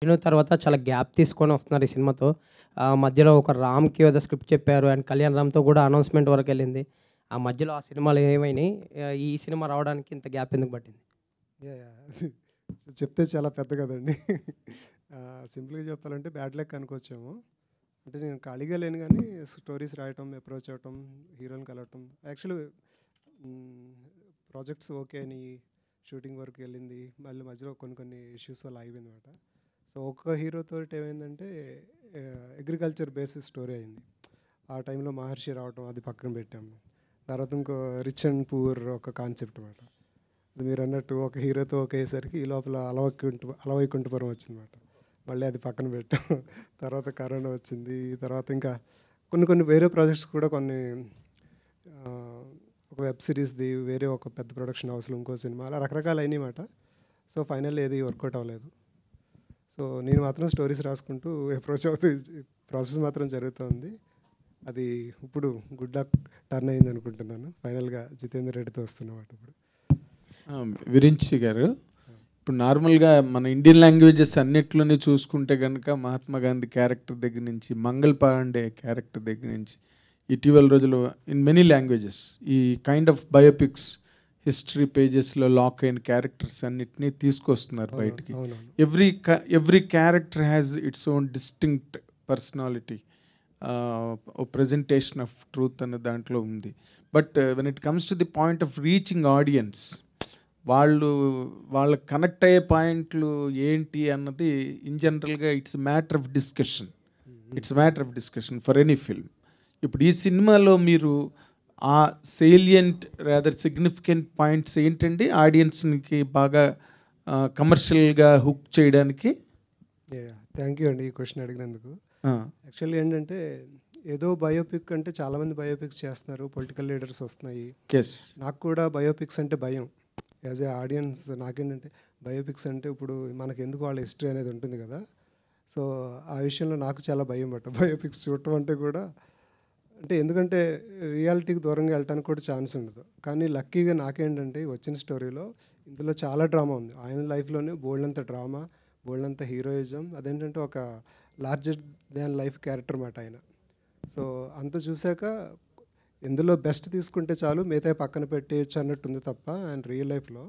'విను' తర్వాత చాలా గ్యాప్ తీసుకొని వస్తున్నారు ఈ సినిమాతో. మధ్యలో ఒక 'రామ్‌కి' ఏదో స్క్రిప్ట్ చెప్పారు. అండ్ 'కళ్యాణ్ రామ్‌తో' కూడా అనౌన్స్‌మెంట్ వరకెళ్ళింది. ఆ మధ్యలో ఆ సినిమాలు ఏమైనాయి? ఈ సినిమా రావడానికి ఇంత గ్యాప్ ఎందుకు పట్టింది? యాహ్! చెప్తే చాలా పెద్ద కదండీ. సింపుల్‌గా చెప్పాలంటే బ్యాడ్ లక్ అనుకోవచ్చేమో. అంటే నేను ఖాళీగా లేను గానీ స్టోరీస్ రాయటం, అప్రోచ్ అవ్వటం, హీరోని కలవటం. యాక్చువల్లీ హ్మ్, ప్రాజెక్ట్స్ ఓకే అయినియి. షూటింగ్ వరకు వెళ్ళింది. మళ్ళీ మధ్యలో కొన్ని కొన్ని ఇష్యూస్ వల్ల ఆగిపోయిందనమాట. సో, ఒక్క హీరోతోటి ఏమైందంటే అగ్రికల్చర్ బేసిస్ స్టోరీ అయింది. ఆ టైంలో 'మహర్షి' రావటం అది పక్కన పెట్టాము. తర్వాత ఇంకో 'రిచ్ అండ్ పూర్' ఒక కాన్సెప్ట్ అనమాట. అది మీరన్నట్టు ఒక హీరోతో ఒకేసరికి ఈ లోపల అలవైకుంఠపురం వచ్చిందన్నమాట. మళ్ళీ అది పక్కన పెట్టాం. తర్వాత కరోనా వచ్చింది. తర్వాత ఇంకా కొన్ని కొన్ని వేరే ప్రాజెక్ట్స్ కూడా కొన్ని ఆహ్, ఒక వెబ్ సిరీస్‌ది వేరే ఒక పెద్ద ప్రొడక్షన్ హౌస్‌లో ఇంకో సినిమా అలా రకరకాలు అయినాయన్నమాట. సో, ఫైనల్లీ ఏది వర్కౌట్ అవ్వలేదు. సో, నేను మాత్రం స్టోరీస్ రాసుకుంటూ అప్రోచ్ అవుతూ ప్రాసెస్ మాత్రం జరుగుతోంది. అది ఇప్పుడు గుడ్ లక్ టర్న్ అయిందనుకుంటున్నాను. ఫైనల్‌గా జితేందర్ రెడ్డితో వస్తున్నమాట ఇప్పుడు. విరించి గారు, ఇప్పుడు నార్మల్గా మన ఇండియన్ లాంగ్వేజెస్ అన్నిట్లోనే చూసుకుంటే కనుక మహాత్మా గాంధీ క్యారెక్టర్ దగ్గర నుంచి, మంగళ్ పాండే క్యారెక్టర్ దగ్గర నుంచి, ఇటీవల రోజులు ఇన్ మెనీ లాంగ్వేజెస్ ఈ కైండ్ ఆఫ్ బయోపిక్స్ హిస్టరీ పేజెస్లో లాక్ అయిన క్యారెక్టర్స్ అన్నిటినీ తీసుకొస్తున్నారు బయటికి. అవునవును. Every character has its own distinct personality, presentation of truth అనే దాంట్లో ఉంది. But when it comes to the point of reaching audience, వాళ్ళ కనెక్ట్ అయ్యే పాయింట్లు ఏంటి అన్నది ఇన్ జనరల్గా it's matter of discussion for any film. ఇప్పుడు ఈ సినిమాలో మీరు ఆ సేలియంట్ రాదర్ సిగ్నిఫికెంట్ పాయింట్స్ ఏంటండి ఆడియన్స్కి బాగా కమర్షియల్గా హుక్ చేయడానికి? థ్యాంక్ యూ అండి ఈ క్వశ్చన్ అడిగినందుకు. యాక్చువల్లీ ఏంటంటే ఏదో బయోపిక్ అంటే చాలామంది బయోపిక్స్ చేస్తున్నారు, పొలిటికల్ లీడర్స్ వస్తున్నాయి. ఎస్, నాకు కూడా బయోపిక్స్ అంటే భయం. యాజ్ ఏ ఆడియన్స్ నాకేంటంటే బయోపిక్స్ అంటే ఇప్పుడు మనకి ఎందుకు వాళ్ళ హిస్టరీ అనేది ఉంటుంది కదా. సో ఆ విషయంలో నాకు చాలా భయం పట్ట బయోపిక్స్ చూడటం అంటే కూడా. అంటే ఎందుకంటే రియాలిటీకి దూరంగా వెళ్ళటానికి కూడా ఛాన్స్ ఉండదు. కానీ లక్కీగా నాకేంటంటే వచ్చిన స్టోరీలో ఇందులో చాలా డ్రామా ఉంది. ఆయన లైఫ్లోనే బోల్డంత డ్రామా, బోల్డంత హీరోయిజం, అదేంటంటే ఒక లార్జర్ దాన్ లైఫ్ క్యారెక్టర్ మాట ఆయన. సో అంత చూశాక ఇందులో బెస్ట్ తీసుకుంటే చాలు, మిగతా పక్కన పెట్టేయచ్చు అన్నట్టుంది తప్ప ఆయన రియల్ లైఫ్లో.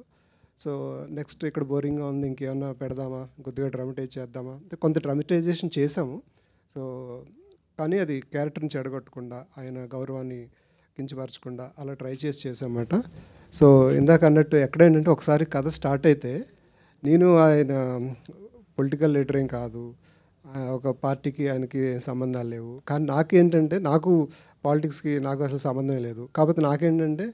సో నెక్స్ట్ ఇక్కడ బోరింగ్గా ఉంది, ఇంకేమన్నా పెడదామా, కొద్దిగా డ్రామటైజ్ చేద్దామా అంటే కొంత డ్రామటైజేషన్ చేసాము. సో కానీ అది క్యారెక్టర్ని చెడగొట్టకుండా, ఆయన గౌరవాన్ని కించపరచకుండా అలా ట్రై చేసామన్నమాట. సో ఇందాక అన్నట్టు ఎక్కడేంటంటే ఒకసారి కథ స్టార్ట్ అయితే నేను ఆయన పొలిటికల్ లీడర్ ఏం కాదు, ఒక పార్టీకి ఆయనకి సంబంధాలు లేవు. కానీ నాకేంటంటే నాకు పాలిటిక్స్కి నాకు అసలు సంబంధం లేదు. కాకపోతే నాకేంటంటే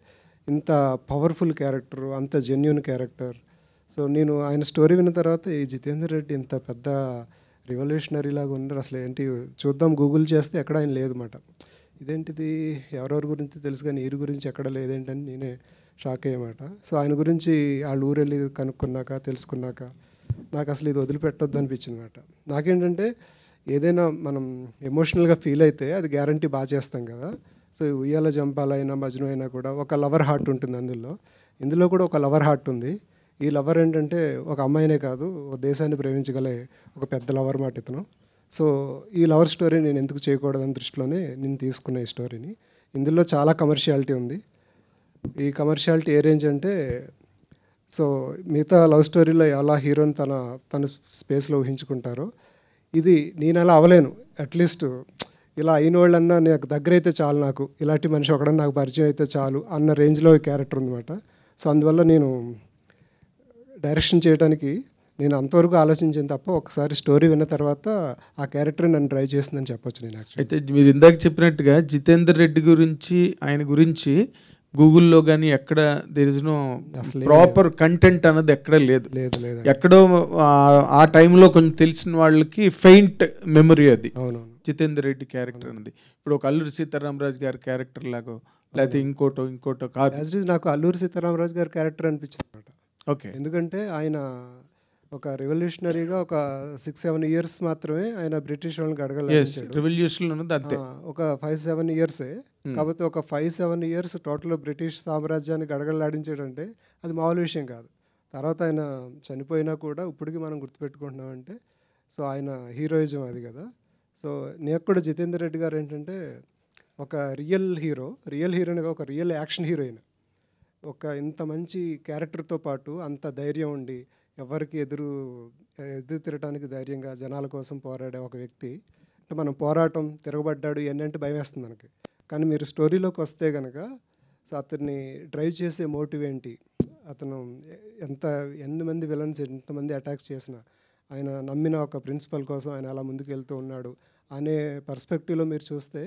ఇంత పవర్ఫుల్ క్యారెక్టర్, అంత జెన్యూన్ క్యారెక్టర్. సో నేను ఆయన స్టోరీ విన్న తర్వాత ఈ జితేందర్ రెడ్డి ఇంత పెద్ద రివల్యూషనరీ లాగా ఉన్నారు, అసలు ఏంటి చూద్దాం గూగుల్ చేస్తే ఎక్కడ ఆయన లేదన్నమాట. ఇదేంటిది ఎవరెవరి గురించి తెలుసు కానీ వీరి గురించి ఎక్కడ లేదేంటని నేనే షాక్ అయ్యమాట. సో ఆయన గురించి వాళ్ళ ఊరు వెళ్ళి కనుక్కున్నాక తెలుసుకున్నాక నాకు అసలు ఇది వదిలిపెట్టొద్దు అనిపించింది అనమాట. నాకేంటంటే ఏదైనా మనం ఎమోషనల్గా ఫీల్ అయితే అది గ్యారంటీ బాగా చేస్తాం కదా. సో ఉయ్యాల జంపాలైనా మజ్ను అయినా కూడా ఒక లవర్ హార్ట్ ఉంటుంది ఇందులో కూడా ఒక లవర్ హార్ట్ ఉంది. ఈ లవర్ ఏంటంటే ఒక అమ్మాయినే కాదు, ఒక దేశాన్ని ప్రేమించగలే ఒక పెద్ద లవర్ మాట ఇతను. సో ఈ లవర్ స్టోరీ నేను ఎందుకు చేయకూడదని దృష్టిలోనే నేను తీసుకున్న ఈ స్టోరీని. ఇందులో చాలా కమర్షియాలిటీ ఉంది. ఈ కమర్షియాలిటీ ఏ రేంజ్ అంటే, సో మిగతా లవ్ స్టోరీలో ఎలా హీరోని తన స్పేస్లో ఊహించుకుంటారో ఇది నేను అలా అవ్వలేను. అట్లీస్ట్ ఇలా అయిన వాళ్ళన్నా నాకు దగ్గర అయితే చాలు, నాకు ఇలాంటి మనిషి ఒకడన్నా నాకు పరిచయం అయితే చాలు అన్న రేంజ్లో ఈ క్యారెక్టర్ ఉందన్నమాట. సో అందువల్ల నేను డైరెక్షన్ చేయడానికి నేను అంతవరకు ఆలోచించాను తప్ప ఒకసారి స్టోరీ విన్న తర్వాత ఆ క్యారెక్టర్ నన్ను డ్రైవ్ చేసిందని చెప్పొచ్చు నేను. యాక్చువల్లీ అయితే మీరు ఇందాక చెప్పినట్టుగా జితేందర్ రెడ్డి గురించి, ఆయన గురించి గూగుల్లో కానీ ఎక్కడ there is no proper content అన్నది ఎక్కడ లేదు. ఎక్కడో ఆ టైంలో కొంచెం తెలిసిన వాళ్ళకి ఫెయింట్ మెమరీ అది. అవునవును. జితేందర్ రెడ్డి క్యారెక్టర్ అన్నది ఇప్పుడు ఒక అల్లూరి సీతారామరాజు గారి క్యారెక్టర్ లాగో లేకపోతే ఇంకోటో కాదు. యాజ్ ఇట్ ఈజ్ నాకు అల్లూరి సీతారామరాజు గారి క్యారెక్టర్ అనిపించింది అనమాట. ఓకే, ఎందుకంటే ఆయన ఒక రెవల్యూషనరీగా ఒక 6-7 ఇయర్స్ మాత్రమే ఆయన బ్రిటిష్ వాళ్ళని గడగలాడించాడు. రెవల్యూషన్ ఉన్నది అంతే, ఒక 5-7 ఇయర్సే. కాకపోతే ఒక 5-7 ఇయర్స్ టోటల్ బ్రిటిష్ సామ్రాజ్యాన్ని గడగలాడించాడంటే అది మామూలు విషయం కాదు. తర్వాత ఆయన చనిపోయినా కూడా ఇప్పటికీ మనం గుర్తుపెట్టుకుంటున్నామంటే సో ఆయన హీరోయిజం అది కదా. సో నేను కూడా జితేందర్ రెడ్డి గారు ఏంటంటే ఒక రియల్ హీరోయిన్గా ఒక రియల్ యాక్షన్ హీరోయిన్, ఒక ఇంత మంచి క్యారెక్టర్తో పాటు అంత ధైర్యం ఉండి ఎవరికి ఎదురు తిరగటానికి ధైర్యంగా జనాల కోసం పోరాడే ఒక వ్యక్తి. అంటే మనం పోరాటం తిరగబడ్డాడు ఏంటంటే భయం వేస్తుంది మనకి. కానీ మీరు స్టోరీలోకి వస్తే కనుక సో అతన్ని డ్రైవ్ చేసే మోటివ్ ఏంటి, అతను ఎంతమంది విలన్స్ ఎంతమంది అటాక్స్ చేసినా ఆయన నమ్మిన ఒక ప్రిన్సిపల్ కోసం ఆయన అలా ముందుకు వెళ్తూ ఉన్నాడు అనే పర్స్పెక్టివ్లో మీరు చూస్తే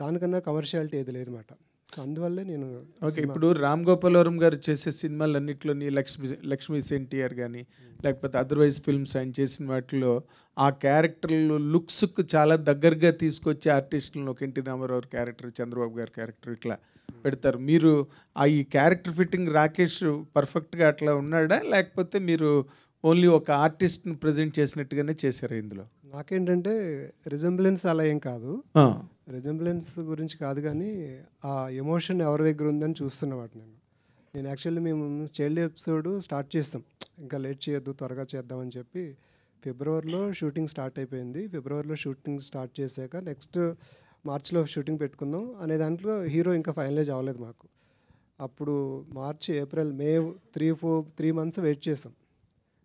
దానికన్నా కమర్షియాలిటీ ఏది లేదన్నమాట. సో అందువల్లే నేను ఓకే. ఇప్పుడు రామ్ గోపాల్ వర్మ గారు చేసే సినిమాలన్నింటిలోని లక్ష్మీ ఎన్టీఆర్ కానీ లేకపోతే అదర్వైజ్ ఫిల్మ్స్ ఆయన చేసిన వాటిలో ఆ క్యారెక్టర్లు లుక్స్కు చాలా దగ్గరగా తీసుకొచ్చే ఆర్టిస్టులను ఒక ఎన్టీ రామారావు క్యారెక్టర్, చంద్రబాబు గారి క్యారెక్టర్ ఇట్లా పెడతారు. మీరు ఈ క్యారెక్టర్ ఫిట్టింగ్ రాకేష్ పర్ఫెక్ట్గా అట్లా ఉన్నాడా, లేకపోతే మీరు ఓన్లీ ఒక ఆర్టిస్ట్ని ప్రజెంట్ చేసినట్టుగానే చేశారు ఇందులో? నాకేంటంటే రిజెంబ్లెన్స్ అలా ఏం కాదు, రిజెంబ్లెన్స్ గురించి కాదు, కానీ ఆ ఎమోషన్ ఎవరి దగ్గర ఉందని చూస్తున్నమాట. నేను యాక్చువల్లీ మేము చైల్డ్ ఎపిసోడ్ స్టార్ట్ చేస్తాం, ఇంకా లేట్ చేయొద్దు త్వరగా చేద్దామని చెప్పి ఫిబ్రవరిలో షూటింగ్ స్టార్ట్ అయిపోయింది. ఫిబ్రవరిలో షూటింగ్ స్టార్ట్ చేశాక నెక్స్ట్ మార్చ్లో షూటింగ్ పెట్టుకుందాం అనే దాంట్లో హీరో ఇంకా ఫైనలైజ్ అవ్వలేదు మాకు. అప్పుడు మార్చ్, ఏప్రిల్, మే 3 months వెయిట్ చేసాం.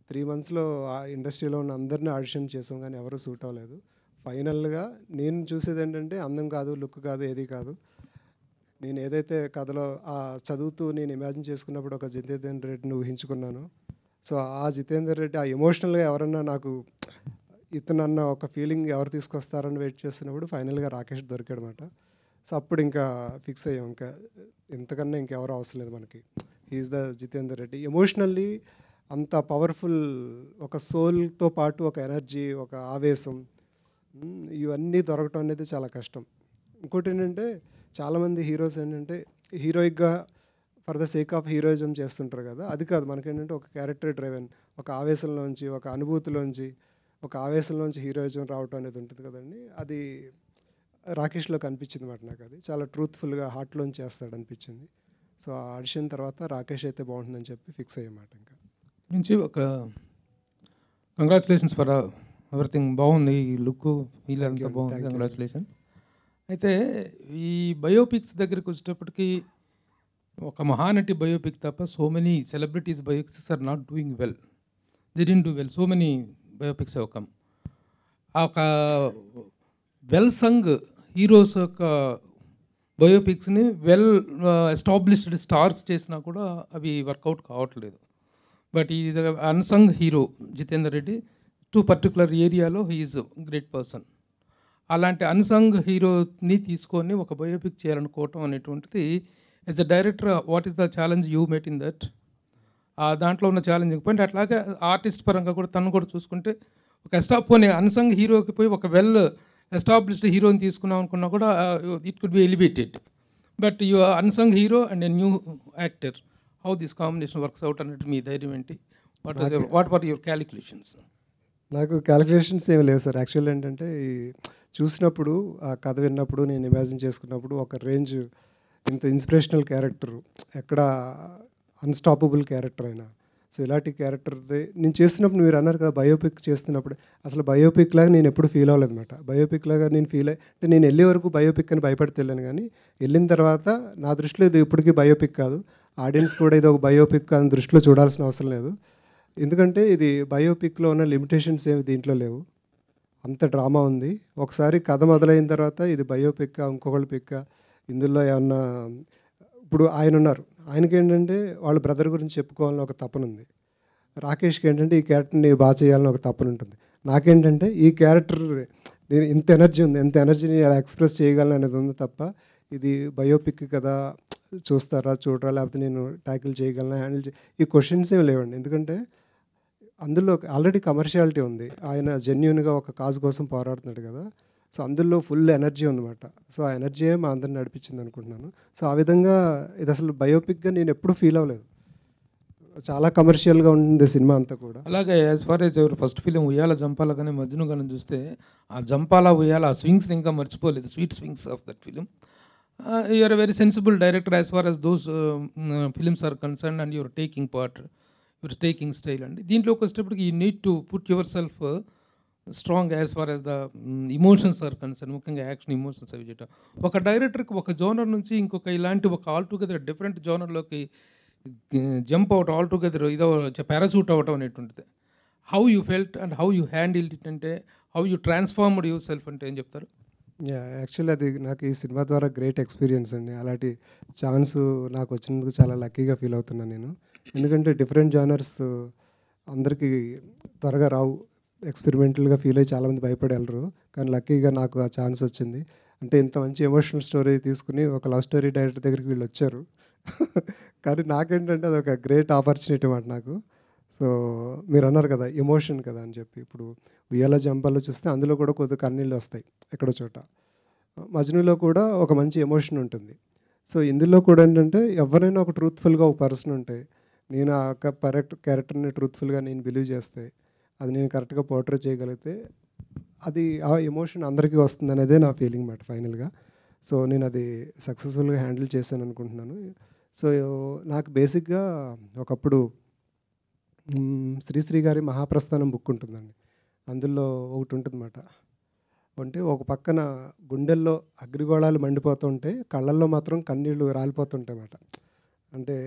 3 monthsలో ఆ ఇండస్ట్రీలో ఉన్న అందరినీ ఆడిషన్ చేసాం, కానీ ఎవరు సూట్ అవ్వలేదు. ఫైనల్గా నేను చూసేది ఏంటంటే అందం కాదు, లుక్ కాదు, ఏది కాదు. నేను ఏదైతే కథలో చదువుతూ నేను ఇమాజిన్ చేసుకున్నప్పుడు ఒక జితేందర్ రెడ్డిని ఊహించుకున్నాను. సో ఆ జితేందర్ రెడ్డి ఆ ఎమోషనల్గా ఎవరన్నా నాకు ఇతనన్న ఒక ఫీలింగ్ ఎవరు తీసుకొస్తారని వెయిట్ చేస్తున్నప్పుడు ఫైనల్గా రాకేష్ దొరికాడనమాట. సో అప్పుడు ఇంకా ఫిక్స్ అయ్యాం, ఇంకా ఇంతకన్నా ఇంకెవరు అవసరం లేదు మనకి, he's the Jitender Reddy. Emotionally అంత పవర్ఫుల్, ఒక సోల్తో పాటు ఒక ఎనర్జీ, ఒక ఆవేశం, ఇవన్నీ దొరకటం అనేది చాలా కష్టం. ఇంకోటి ఏంటంటే చాలామంది హీరోస్ ఏంటంటే హీరోయిక్గా for the sake of heroism చేస్తుంటారు కదా, అది కాదు. మనకేంటంటే ఒక క్యారెక్టర్ డ్రైవెన్, ఒక ఆవేశంలోంచి, ఒక అనుభూతిలోంచి, ఒక ఆవేశంలోంచి హీరోయిజం రావటం అనేది ఉంటుంది కదండి. అది రాకేష్లో కనిపించింది మాట నాకు. అది చాలా ట్రూత్ఫుల్గా హార్ట్లోంచి చేస్తాడు అనిపించింది. సో ఆ ఆడిషన్ తర్వాత రాకేష్ అయితే బాగుంటుందని చెప్పి ఫిక్స్ అయ్యమాట. ఇంకా నుంచి ఒక కంగ్రాచులేషన్స్ ఫర్ ఎవ్రీథింగ్, బాగుంది ఈ లుక్, ఫీల్ అంతా బాగుంది, కంగ్రాచులేషన్స్. అయితే ఈ బయోపిక్స్ దగ్గరికి వచ్చేటప్పటికి ఒక మహానటి బయోపిక్ తప్ప so many celebrities biopics are not doing well, they didn't do well, so many biopics have come. ఆ ఒక వెల్ సంగ్ హీరోస్ యొక్క బయోపిక్స్ని వెల్ ఎస్టాబ్లిష్డ్ స్టార్స్ చేసినా కూడా అవి వర్కౌట్ కావట్లేదు. బట్ ఈ unsung hero Jitender Reddy to particular ఏరియాలో హీఈస్ గ్రేట్ పర్సన్. అలాంటి అన్సంగ్ హీరోని తీసుకొని ఒక బయోపిక్ చేయాలనుకోవటం అనేటువంటిది as a director what is the challenge you met in that? దాంట్లో ఉన్న ఛాలెంజింగ్ పాయింట్. అట్లాగే ఆర్టిస్ట్ పరంగా కూడా తను కూడా చూసుకుంటే ఒక పోనీ అన్సంగ్ హీరోకి పోయి ఒక వెల్ ఎస్టాబ్లిష్డ్ హీరోని తీసుకున్నాం అనుకున్నా కూడా it could be elevated. But you unsung hero and a new actor, how this combination works out అన్నట్టు మీ ధైర్యం ఏంటి? What are your calculations? నాకు క్యాలిక్యులేషన్స్ ఏమి లేవు సార్. యాక్చువల్ ఏంటంటే ఈ చూసినప్పుడు, ఆ కథ విన్నప్పుడు, నేను ఇమాజిన్ చేసుకున్నప్పుడు ఒక రేంజ్, ఇంత ఇన్స్పిరేషనల్ క్యారెక్టర్, ఎక్కడ అన్స్టాపబుల్ క్యారెక్టర్ అయినా, సో ఇలాంటి క్యారెక్టర్ది నేను చేస్తున్నప్పుడు మీరు అన్నారు కదా బయోపిక్ చేస్తున్నప్పుడు, అసలు బయోపిక్ లాగా నేను ఎప్పుడు ఫీల్ అవ్వలేదు అనమాట. బయోపిక్ లాగా నేను ఫీల్ అంటే నేను వెళ్ళే వరకు బయోపిక్ అని భయపడితే వెళ్ళాను, కానీ వెళ్ళిన తర్వాత నా దృష్టిలో ఇది ఇప్పటికీ బయోపిక్ కాదు, ఆడియన్స్ కూడా ఇది ఒక బయోపిక్ అని దృష్టిలో చూడాల్సిన అవసరం లేదు. ఎందుకంటే ఇది బయోపిక్లో ఉన్న లిమిటేషన్స్ ఏమి దీంట్లో లేవు, అంత డ్రామా ఉంది. ఒకసారి కథ మొదలైన తర్వాత ఇది బయోపిక్ ఇంకొకళ్ళు పిక్క, ఇందులో ఏమన్నా ఇప్పుడు ఆయన ఉన్నారు, ఆయనకి ఏంటంటే వాళ్ళ బ్రదర్ గురించి చెప్పుకోవాలని ఒక తపన ఉంది. రాకేష్కి ఏంటంటే ఈ క్యారెక్టర్ని బాగా చేయాలని ఒక తపన ఉంటుంది. నాకేంటంటే ఈ క్యారెక్టర్ నేను ఇంత ఎనర్జీ ఉంది, ఎంత ఎనర్జీని అలా ఎక్స్ప్రెస్ చేయగలను అనేది ఉంది తప్ప ఇది బయోపిక్ కదా, చూస్తారా చూడరా, లేకపోతే నేను ట్యాకిల్ చేయగలనా, హ్యాండిల్ ఈ క్వశ్చన్స్ ఏమి లేవండి. ఎందుకంటే అందులో ఆల్రెడీ కమర్షియాలిటీ ఉంది, ఆయన జెన్యున్గా ఒక కాజ్ కోసం పోరాడుతున్నాడు కదా. సో అందులో ఫుల్ ఎనర్జీ ఉందన్నమాట. సో ఆ ఎనర్జీయే మా అందరిని నడిపించింది అనుకుంటున్నాను. సో ఆ విధంగా ఇది అసలు బయోపిక్గా నేను ఎప్పుడు ఫీల్ అవ్వలేదు, చాలా కమర్షియల్గా ఉంది సినిమా అంతా కూడా. అలాగే యాజ్ ఫార్ యాజ్ ఎవరు ఫస్ట్ ఫిలిం ఉయ్యాల జంపాల కానీ మజ్ను కానీ చూస్తే ఆ జంపాల ఉయ్యాల ఆ స్వింగ్స్ని ఇంకా మర్చిపోలేదు, sweet swings of that film. You are a very sensible director as far as those films are concern and your taking part, your taking style అండి. దీంట్లోకి వచ్చేటప్పటికి you need to put yourself strong as far as the emotions are concern, ముఖ్యంగా action emotions అవి చేయటం. ఒక డైరెక్టర్కి ఒక genre నుంచి ఇంకొక ఇలాంటి ఒక ఆల్ టుగెదర్ డిఫరెంట్ జోనర్లోకి జంప్ అవుట్ ఆల్ టుగెదర్ ఇదో పారాషూట్ అవ్వటం అనేటువంటిది. How you felt and how you handle it అంటే how you transformed yourself అంటే ఏం చెప్తారు? యాక్చువల్లీ అది నాకు ఈ సినిమా ద్వారా గ్రేట్ ఎక్స్పీరియన్స్ అండి. అలాంటి ఛాన్స్ నాకు వచ్చినందుకు చాలా లక్కీగా ఫీల్ అవుతున్నాను నేను. ఎందుకంటే డిఫరెంట్ జానర్స్ అందరికీ త్వరగా రావు, ఎక్స్పెరిమెంటల్గా ఫీల్ అయ్యి చాలామంది భయపడి వెళ్ళరు. కానీ లక్కీగా నాకు ఆ ఛాన్స్ వచ్చింది. అంటే ఇంత మంచి ఎమోషనల్ స్టోరీ తీసుకుని ఒక లవ్ స్టోరీ డైరెక్టర్ దగ్గరికి వీళ్ళు వచ్చారు. కానీ నాకేంటంటే అది ఒక గ్రేట్ ఆపర్చునిటీ మాట నాకు. సో మీరు అన్నారు కదా ఎమోషన్ కదా అని చెప్పి, ఇప్పుడు ఉయ్యాల జంపాల్లో చూస్తే అందులో కూడా కొద్దిగా కన్నీళ్ళు వస్తాయి ఎక్కడో చోట. మజ్నులో కూడా ఒక మంచి ఎమోషన్ ఉంటుంది. సో ఇందులో కూడా ఏంటంటే ఎవరైనా ఒక ట్రూత్ఫుల్గా ఒక పర్సన్ ఉంటే, నేను ఆ యొక్క క్యారెక్టర్ని ట్రూత్ఫుల్గా నేను బిలీవ్ చేస్తే, అది నేను కరెక్ట్గా పోర్ట్రే చేయగలిగితే అది ఆ ఎమోషన్ అందరికీ వస్తుంది అనేదే నా ఫీలింగ్ మాట ఫైనల్గా. సో నేను అది సక్సెస్ఫుల్గా హ్యాండిల్ చేశాను అనుకుంటున్నాను. సో నాకు బేసిక్గా ఒకప్పుడు శ్రీశ్రీ గారి మహాప్రస్థానం బుక్ ఉంటుందండి. అందులో ఒకటి ఉంటుందన్నమాట. అంటే ఒక పక్కన గుండెల్లో అగ్నిగోళాలు మండిపోతుంటే కళ్ళల్లో మాత్రం కన్నీళ్ళు రాలిపోతుంటాయి అన్నమాట. అంటే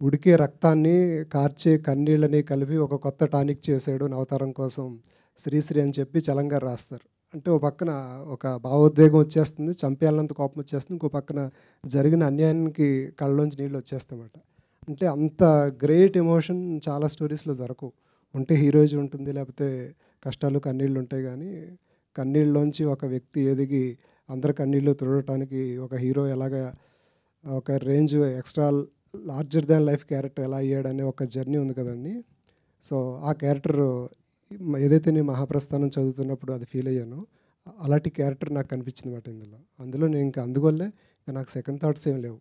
ఉడికే రక్తాన్ని కార్చే కన్నీళ్ళని కలిపి ఒక కొత్త టానిక్ చేశాడు నవతరం కోసం శ్రీశ్రీ అని చెప్పి చలంగా రాస్తారు. అంటే ఒక పక్కన ఒక భావోద్వేగం వచ్చేస్తుంది, చంపేయాలన్నంత కోపం వచ్చేస్తుంది, ఇంకో పక్కన జరిగిన అన్యాయానికి కళ్ళలోంచి నీళ్ళు వచ్చేస్తాయన్నమాట. అంటే అంత గ్రేట్ ఎమోషన్ చాలా స్టోరీస్లో దొరకవు. ఉంటే హీరోయిజం ఉంటుంది, లేకపోతే కష్టాలు కన్నీళ్ళు ఉంటాయి. కానీ కన్నీళ్ళలోంచి ఒక వ్యక్తి ఎదిగి అందరి కన్నీళ్ళు తుడవటానికి ఒక హీరో ఎలాగ ఒక range extra larger than life character ఎలా అయ్యాడనే ఒక జర్నీ ఉంది కదండి. సో ఆ క్యారెక్టర్ ఏదైతే నేను మహాప్రస్థానం చదువుతున్నప్పుడు అది ఫీల్ అయ్యానో అలాంటి క్యారెక్టర్ నాకు కనిపించింది మాట ఇందులో. అందులో నేను ఇంకా అందువల్లే నాకు సెకండ్ థాట్స్ ఏం లేవు.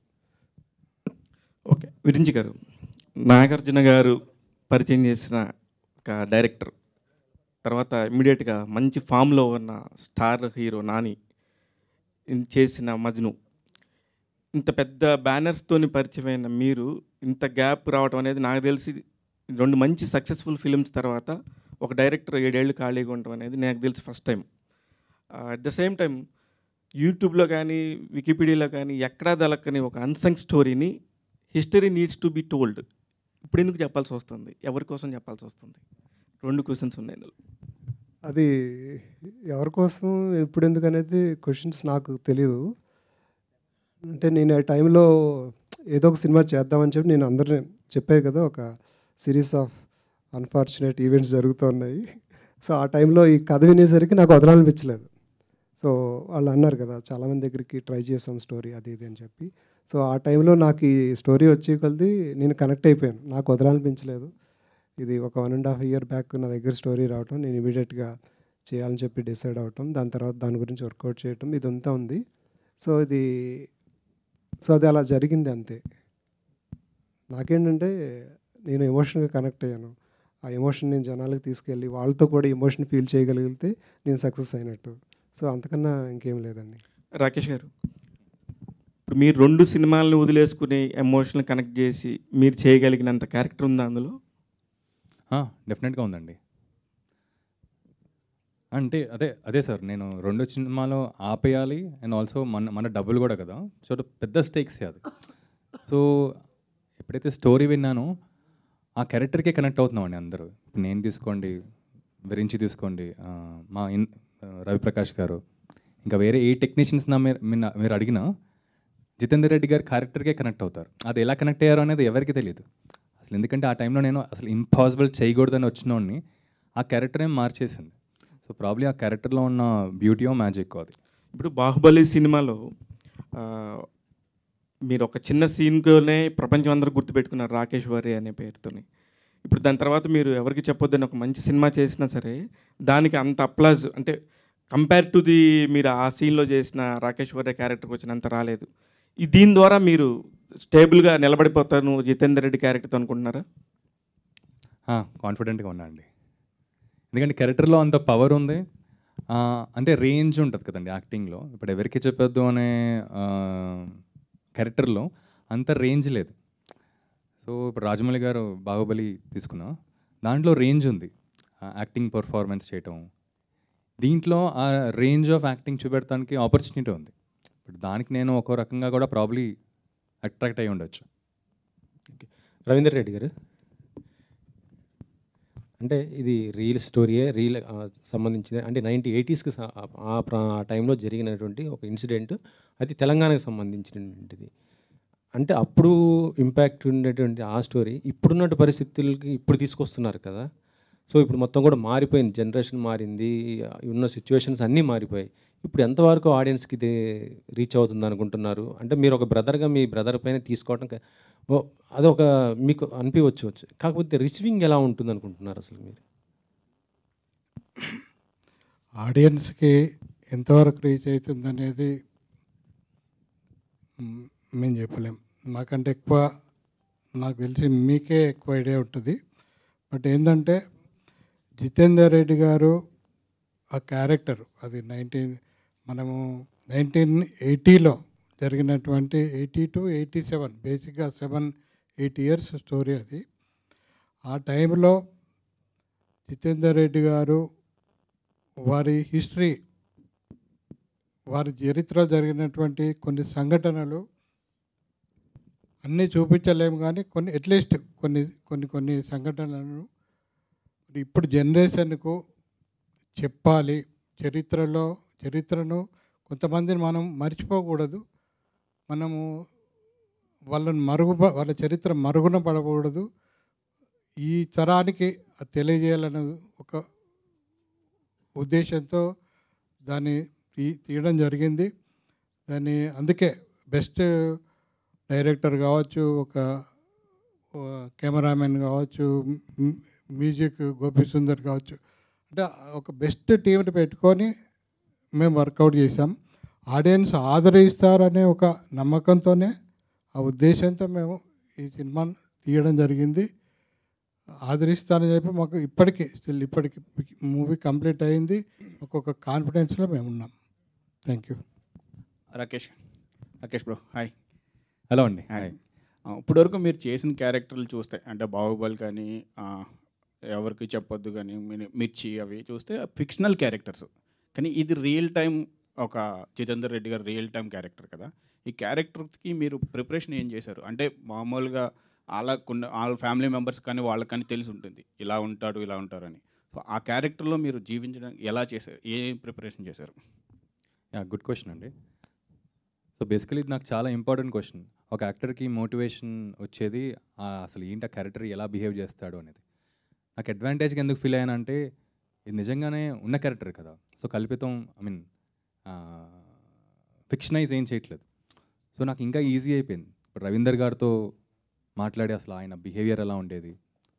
ఓకే, విరించి గారు, నాగార్జున గారు పరిచయం చేసిన ఒక డైరెక్టర్ తర్వాత ఇమ్మీడియట్గా మంచి ఫామ్లో ఉన్న స్టార్ హీరో నాని చేసిన మజ్ను, ఇంత పెద్ద బ్యానర్స్తోని పరిచయమైన మీరు ఇంత గ్యాప్ రావడం అనేది నాకు తెలిసి 2 మంచి సక్సెస్ఫుల్ ఫిలిమ్స్ తర్వాత ఒక డైరెక్టర్ 7 ఏళ్ళు ఖాళీగా ఉండడం అనేది నాకు తెలిసి first time. At the same time యూట్యూబ్లో కానీ వికీపీడియాలో కానీ ఎక్కడా దొరకని ఒక అన్సంగ్ స్టోరీని history needs to be told ఇప్పుడు ఎందుకు చెప్పాల్సి వస్తుంది, ఎవరి కోసం చెప్పాల్సి వస్తుంది? 2 క్వశ్చన్స్ ఉన్నాయి ఇందులో. అది ఎవరి కోసం ఇప్పుడు ఎందుకు అనేది క్వశ్చన్స్ నాకు తెలియదు. అంటే నేను ఆ టైంలో ఏదో ఒక సినిమా చేద్దామని చెప్పి నేను అందరినీ చెప్పాను కదా, ఒక సిరీస్ ఆఫ్ అన్ఫార్చునేట్ ఈవెంట్స్ జరుగుతున్నాయి. సో ఆ టైంలో ఈ కథ వినేసరికి నాకు వదలాలనిపించలేదు. సో వాళ్ళు అన్నారు కదా చాలామంది దగ్గరికి ట్రై చేసాం స్టోరీ అది ఇది అని చెప్పి. సో ఆ టైంలో నాకు ఈ స్టోరీ వచ్చే కొలది నేను కనెక్ట్ అయిపోయాను, నాకు వదలాలనిపించలేదు. ఇది ఒక 1.5 year బ్యాక్ నా దగ్గర స్టోరీ రావటం, నేను ఇమీడియట్గా చేయాలని చెప్పి డిసైడ్ అవటం, దాని తర్వాత దాని గురించి వర్కౌట్ చేయటం ఇదంతా ఉంది. సో అది అలా జరిగింది అంతే. నాకేంటంటే నేను ఎమోషన్గా కనెక్ట్ అయ్యాను. ఆ ఎమోషన్ నేను జనాలకు తీసుకెళ్ళి వాళ్ళతో కూడా ఎమోషన్ ఫీల్ చేయగలిగితే నేను సక్సెస్ అయినట్టు. సో అంతకన్నా ఇంకేం లేదండి. రాకేష్ గారు, ఇప్పుడు మీరు 2 సినిమాలను వదిలేసుకుని ఎమోషనల్ కనెక్ట్ చేసి మీరు చేయగలిగినంత క్యారెక్టర్ ఉందా అందులో? డెఫినెట్గా ఉందండి. అంటే అదే సార్, నేను 2 సినిమాలో ఆపేయాలి అండ్ ఆల్సో మన డబ్బులు కూడా కదా, సో పెద్ద స్టేక్స్ అది. సో ఎప్పుడైతే స్టోరీ విన్నానో ఆ క్యారెక్టర్కే కనెక్ట్ అవుతున్నామండి అందరూ. ఇప్పుడు నేను తీసుకోండి, విరించి తీసుకోండి, మా రవిప్రకాష్ గారు, ఇంకా వేరే ఏ టెక్నీషియన్స్ మీరు అడిగినా జితేందర్ రెడ్డి గారి క్యారెక్టర్కే కనెక్ట్ అవుతారు. అది ఎలా కనెక్ట్ అయ్యారో అనేది ఎవరికి తెలియదు అసలు. ఎందుకంటే ఆ టైంలో నేను అసలు ఇంపాసిబుల్ చేయకూడదని వచ్చినోడిని ఆ క్యారెక్టర్ ఏం మార్చేసింది. సో ప్రాబ్లీ ఆ క్యారెక్టర్లో ఉన్న బ్యూటీ మ్యాజిక్ అది. ఇప్పుడు బాహుబలి సినిమాలో మీరు ఒక చిన్న సీన్తోనే ప్రపంచం అందరూ గుర్తుపెట్టుకున్నారు రాకేష్ వారి అనే పేరుతోని. ఇప్పుడు దాని తర్వాత మీరు ఎవరికి చెప్పొద్దని ఒక మంచి సినిమా చేసినా సరే దానికి అంత అప్లాజ్ అంటే కంపేర్ టు ది మీరు ఆ సీన్లో చేసిన రాకేష్ వారి క్యారెక్టర్కి వచ్చినంత రాలేదు. దీని ద్వారా మీరు స్టేబుల్గా నిలబడిపోతాను జితేందర్ రెడ్డి క్యారెక్టర్తో అనుకుంటున్నారా? కాన్ఫిడెంట్గా ఉన్నా అండి. ఎందుకంటే క్యారెక్టర్లో అంత పవర్ ఉంది, అంటే రేంజ్ ఉంటుంది కదండి యాక్టింగ్లో. ఇప్పుడు ఎవరికి చెప్పొద్దు అనే క్యారెక్టర్లో అంత రేంజ్ లేదు. సో ఇప్పుడు రాజమౌళి గారు బాహుబలి తీసుకున్నా, దాంట్లో రేంజ్ ఉంది. యాక్టింగ్ పర్ఫార్మెన్స్ చేయటం, దీంట్లో ఆ రేంజ్ ఆఫ్ యాక్టింగ్ చూపెడటానికి ఆపర్చునిటీ ఉంది. ఇప్పుడు దానికి నేను ఒక రకంగా కూడా ప్రాబ్లీ అట్రాక్ట్ అయి ఉండొచ్చు. రవీందర్ రెడ్డి గారు, అంటే ఇది రియల్ స్టోరీయే, రియల్ సంబంధించిన, అంటే 1980స్కి ఆ టైంలో జరిగినటువంటి ఒక ఇన్సిడెంట్, అది తెలంగాణకు సంబంధించినటువంటిది. అంటే అప్పుడు ఇంపాక్ట్ ఉండేటువంటి ఆ స్టోరీ ఇప్పుడున్నట్టు పరిస్థితులకి ఇప్పుడు తీసుకొస్తున్నారు కదా. సో ఇప్పుడు మొత్తం కూడా మారిపోయింది, జనరేషన్ మారింది, ఉన్న సిచ్యువేషన్స్ అన్నీ మారిపోయాయి. ఇప్పుడు ఎంతవరకు ఆడియన్స్కి ఇది రీచ్ అవుతుంది అనుకుంటున్నారు? అంటే మీరు ఒక బ్రదర్గా మీ బ్రదర్ పైన తీసుకోవడం అదొక మీకు అనిపించవచ్చు, కాకపోతే రిసీవింగ్ ఎలా ఉంటుంది అనుకుంటున్నారు అసలు మీరు? ఆడియన్స్కి ఎంతవరకు రీచ్ అవుతుంది అనేది మేము చెప్పలేం. నాకంటే ఎక్కువ నాకు తెలిసి మీకే ఎక్కువ ఐడియా ఉంటుంది. బట్ ఏంటంటే జితేందర్ రెడ్డి గారు ఆ క్యారెక్టర్ అది మనము 1980లో జరిగినటువంటి 80 to 87 బేసిక్గా 7-8 ఇయర్స్ స్టోరీ అది. ఆ టైంలో జితేందర్ రెడ్డి గారు వారి హిస్టరీ, వారి చరిత్రలో జరిగినటువంటి కొన్ని సంఘటనలు అన్నీ చూపించలేము, కానీ కొన్ని అట్లీస్ట్ కొన్ని సంఘటనలను ఇప్పుడు జనరేషన్కు చెప్పాలి. చరిత్రను కొంతమందిని మనం మర్చిపోకూడదు, మనము వాళ్ళ చరిత్ర మరుగున పడకూడదు. ఈ తరానికి తెలియజేయాలనే ఒక ఉద్దేశంతో దాన్ని తీయడం జరిగింది. అందుకే బెస్ట్ డైరెక్టర్ కావచ్చు, ఒక కెమెరామెన్ కావచ్చు, మ్యూజిక్ గోపి సుందర్ కావచ్చు, అంటే ఒక బెస్ట్ టీంని పెట్టుకొని మేము వర్కౌట్ చేసాం. ఆడియన్స్ ఆదరిస్తారనే ఒక నమ్మకంతోనే, ఆ ఉద్దేశంతో మేము ఈ సినిమాను తీయడం జరిగింది. ఆదరిస్తారని చెప్పి మాకు ఇప్పటికీ మూవీ కంప్లీట్ అయింది, ఒక్కొక్క కాన్ఫిడెన్స్లో మేము ఉన్నాం. Thank you. Rakesh bro, hi. Hello అండి, హాయ్. ఇప్పటివరకు మీరు చేసిన క్యారెక్టర్లు చూస్తే, అంటే బాహుబలి కానీ, ఎవరికి చెప్పొద్దు కానీ, మిర్చి అవి చూస్తే ఫిక్షనల్ క్యారెక్టర్స్, కానీ ఇది రియల్ టైం ఒక జితేందర్ రెడ్డి గారు రియల్ టైం క్యారెక్టర్ కదా. ఈ క్యారెక్టర్స్కి మీరు ప్రిపరేషన్ ఏం చేశారు? అంటే మామూలుగా వాళ్ళ ఫ్యామిలీ మెంబర్స్ కానీ వాళ్ళకి కానీ తెలిసి ఉంటుంది ఇలా ఉంటారని. సో ఆ క్యారెక్టర్లో మీరు జీవించడానికి ఎలా చేశారు, ఏం ప్రిపరేషన్ చేశారు? గుడ్ క్వశ్చన్ అండి. సో బేసికలీ ఇది నాకు చాలా ఇంపార్టెంట్ క్వశ్చన్. ఒక యాక్టర్కి మోటివేషన్ వచ్చేది అసలు ఏంటి ఆ క్యారెక్టర్ ఎలా బిహేవ్ చేస్తాడు అనేది. నాకు అడ్వాంటేజ్గా ఎందుకు ఫీల్ అయ్యానంటే ఇది నిజంగానే ఉన్న క్యారెక్టర్ కదా. సో కల్పితం, ఫిక్షనైజ్ ఏం చేయట్లేదు. సో నాకు ఇంకా ఈజీ అయిపోయింది. ఇప్పుడు రవీందర్ గారితో మాట్లాడి అసలు ఆయన బిహేవియర్ ఎలా ఉండేది,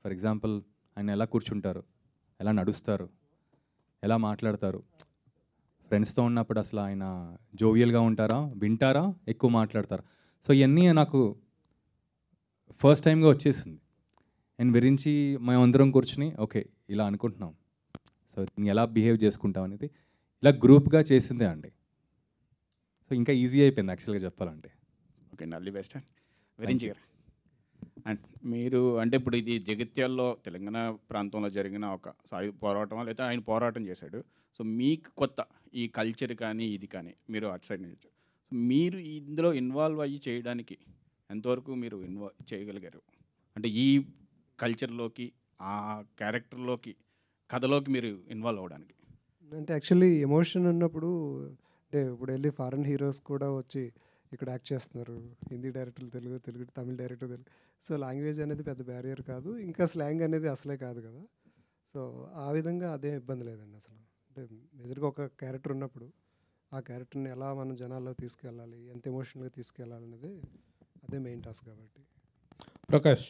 ఫర్ ఎగ్జాంపుల్ ఆయన ఎలా కూర్చుంటారు, ఎలా నడుస్తారు, ఎలా మాట్లాడతారు, ఫ్రెండ్స్తో ఉన్నప్పుడు అసలు ఆయన జోవియల్గా ఉంటారా, వింటారా, ఎక్కువ మాట్లాడతారా. సో ఇవన్నీ నాకు ఫస్ట్ టైంగా వచ్చేసింది. అండ్ గురించి మేమందరం కూర్చుని ఓకే ఇలా అనుకుంటున్నాం, సో ఎలా బిహేవ్ చేసుకుంటాం అనేది ఇలా గ్రూప్గా చేసిందే అండి. సో ఇంకా ఈజీ అయిపోయింది యాక్చువల్గా చెప్పాలంటే. ఓకే అండి, ఆల్ ది బెస్ట్. విరించి గారు, అండ్ మీరు అంటే ఇప్పుడు ఇది జగిత్యాల్లో తెలంగాణ ప్రాంతంలో జరిగిన ఒక సాయుధ పోరాటం, లేదా ఆయన పోరాటం చేశాడు. సో మీకు కొత్త ఈ కల్చర్ కానీ ఇది కానీ మీరు అటు సైడ్ నుంచి, సో మీరు ఇందులో ఇన్వాల్వ్ అయ్యి చేయడానికి ఎంతవరకు మీరు ఇన్వాల్వ్ చేయగలిగారు? అంటే ఈ కల్చర్లోకి, ఆ క్యారెక్టర్లోకి, కథలోకి మీరు ఇన్వాల్వ్ అవ్వడానికి. అంటే యాక్చువల్లీ ఎమోషన్ ఉన్నప్పుడు, అంటే ఇప్పుడు వెళ్ళి ఫారెన్ హీరోస్ కూడా వచ్చి ఇక్కడ యాక్ట్ చేస్తున్నారు, హిందీ డైరెక్టర్లు తెలుగు, తమిళ డైరెక్టర్ తెలుగు. సో లాంగ్వేజ్ అనేది పెద్ద బ్యారియర్ కాదు, ఇంకా స్లాంగ్ అనేది అసలే కాదు కదా. సో ఆ విధంగా అదే ఇబ్బంది లేదండి అసలు. అంటే మేజర్గా ఒక క్యారెక్టర్ ఉన్నప్పుడు ఆ క్యారెక్టర్ని ఎలా మనం జనాల్లో తీసుకెళ్ళాలి, ఎంత ఎమోషనల్గా తీసుకెళ్ళాలి అనేది అదే మెయిన్ టాస్క్ కాబట్టి. ప్రకాష్,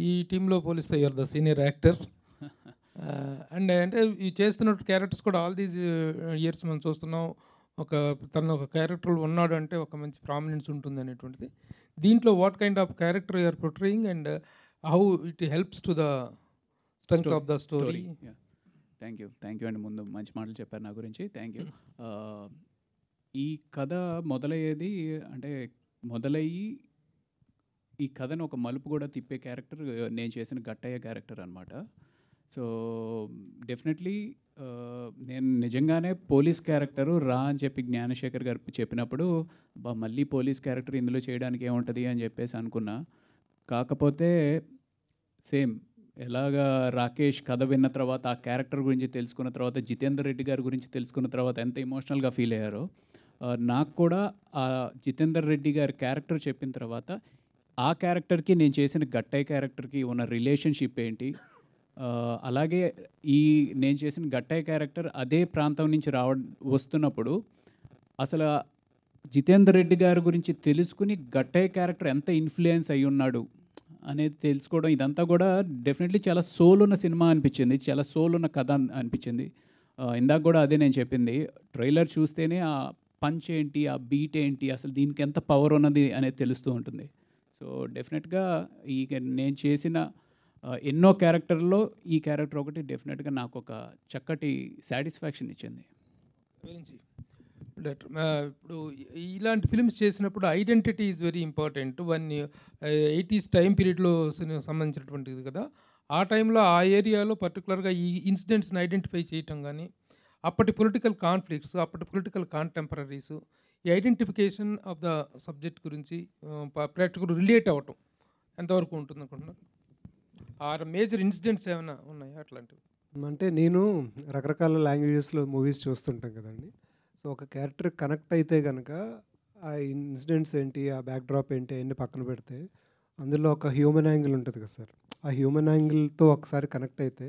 ఈ టీంలో పోలిస్తే you are the senior actor. And అంటే ఈ చేస్తున్న క్యారెక్టర్స్ కూడా ఆల్ దీస్ ఇయర్స్ మనం చూస్తున్నాం. తను ఒక క్యారెక్టర్ ఉన్నాడు అంటే ఒక మంచి ప్రామినెన్స్ ఉంటుంది అనేటువంటిది. దీంట్లో what kind of character you are portraying and how it helps to the strength of the story? Thank you అండి, ముందు మంచి మాటలు చెప్పారు నా గురించి, థ్యాంక్ యూ. ఈ కథ మొదలయ్యి ఈ కథను ఒక మలుపు కూడా తిప్పే క్యారెక్టర్ నేను చేసిన గట్టయ్య క్యారెక్టర్ అనమాట. సో డెఫినెట్లీ నేను నిజంగానే పోలీస్ క్యారెక్టరు రా అని చెప్పి జ్ఞానశేఖర్ గారు చెప్పినప్పుడు మళ్ళీ పోలీస్ క్యారెక్టర్ ఇందులో చేయడానికి ఏముంటుంది అని చెప్పేసి అనుకున్నా. కాకపోతే సేమ్ ఎలాగా రాకేష్ కథ విన్న తర్వాత ఆ క్యారెక్టర్ గురించి తెలుసుకున్న తర్వాత జితేందర్ రెడ్డి గారి గురించి తెలుసుకున్న తర్వాత ఎంత ఎమోషనల్గా ఫీల్ అయ్యారో నాకు కూడా ఆ జితేందర్ రెడ్డి గారి క్యారెక్టర్ చెప్పిన తర్వాత ఆ క్యారెక్టర్కి నేను చేసిన గట్టయ్య క్యారెక్టర్కి ఉన్న రిలేషన్షిప్ ఏంటి, అలాగే నేను చేసిన గట్టయ్య క్యారెక్టర్ అదే ప్రాంతం నుంచి వస్తున్నప్పుడు అసలు జితేందర్ రెడ్డి గారి గురించి తెలుసుకుని గట్టయ్య క్యారెక్టర్ ఎంత ఇన్ఫ్లుయెన్స్ అయి ఉన్నాడు అనేది తెలుసుకోవడం, ఇదంతా కూడా డెఫినెట్లీ చాలా సోల్ ఉన్న సినిమా అనిపించింది, చాలా సోల్ ఉన్న కథ అనిపించింది. ఇందాక కూడా అదే నేను చెప్పింది, ట్రైలర్ చూస్తేనే ఆ పంచ్ ఏంటి, ఆ బీట్ ఏంటి, అసలు దీనికి ఎంత పవర్ ఉన్నది అనేది తెలుస్తూ ఉంటుంది. సో డెఫినెట్గా నేను చేసిన ఎన్నో క్యారెక్టర్లో ఈ క్యారెక్టర్ ఒకటి డెఫినెట్గా నాకు ఒక చక్కటి సాటిస్ఫాక్షన్ ఇచ్చింది. ఇప్పుడు ఇలాంటి ఫిల్మ్స్ చేసినప్పుడు identity is very important. 80s time పీరియడ్లో సంబంధించినటువంటిది కదా. ఆ టైంలో ఆ ఏరియాలో పర్టికులర్గా ఈ ఇన్సిడెంట్స్ని ఐడెంటిఫై చేయటం కానీ, అప్పటి పొలిటికల్ కాన్ఫ్లిక్ట్స్, అప్పటి పొలిటికల్ కాంటెంపరీస్, ఈ ఐడెంటిఫికేషన్ ఆఫ్ ద సబ్జెక్ట్ గురించి ప్రేక్షకులు రిలేట్ అవ్వటం ఎంతవరకు ఉంటుంది అనుకుంటున్నారు? ఆ మేజర్ ఇన్సిడెంట్స్ ఏమైనా ఉన్నాయా అట్లాంటివి? అంటే నేను రకరకాల లాంగ్వేజెస్లో మూవీస్ చూస్తుంటాం కదండి. సో ఒక క్యారెక్టర్ కనెక్ట్ అయితే కనుక ఆ ఇన్సిడెంట్స్ ఏంటి, ఆ బ్యాక్డ్రాప్ ఏంటి అన్నీ పక్కన పెడితే అందులో ఒక హ్యూమన్ యాంగిల్ ఉంటుంది కదా సార్. ఆ హ్యూమన్ యాంగిల్తో ఒకసారి కనెక్ట్ అయితే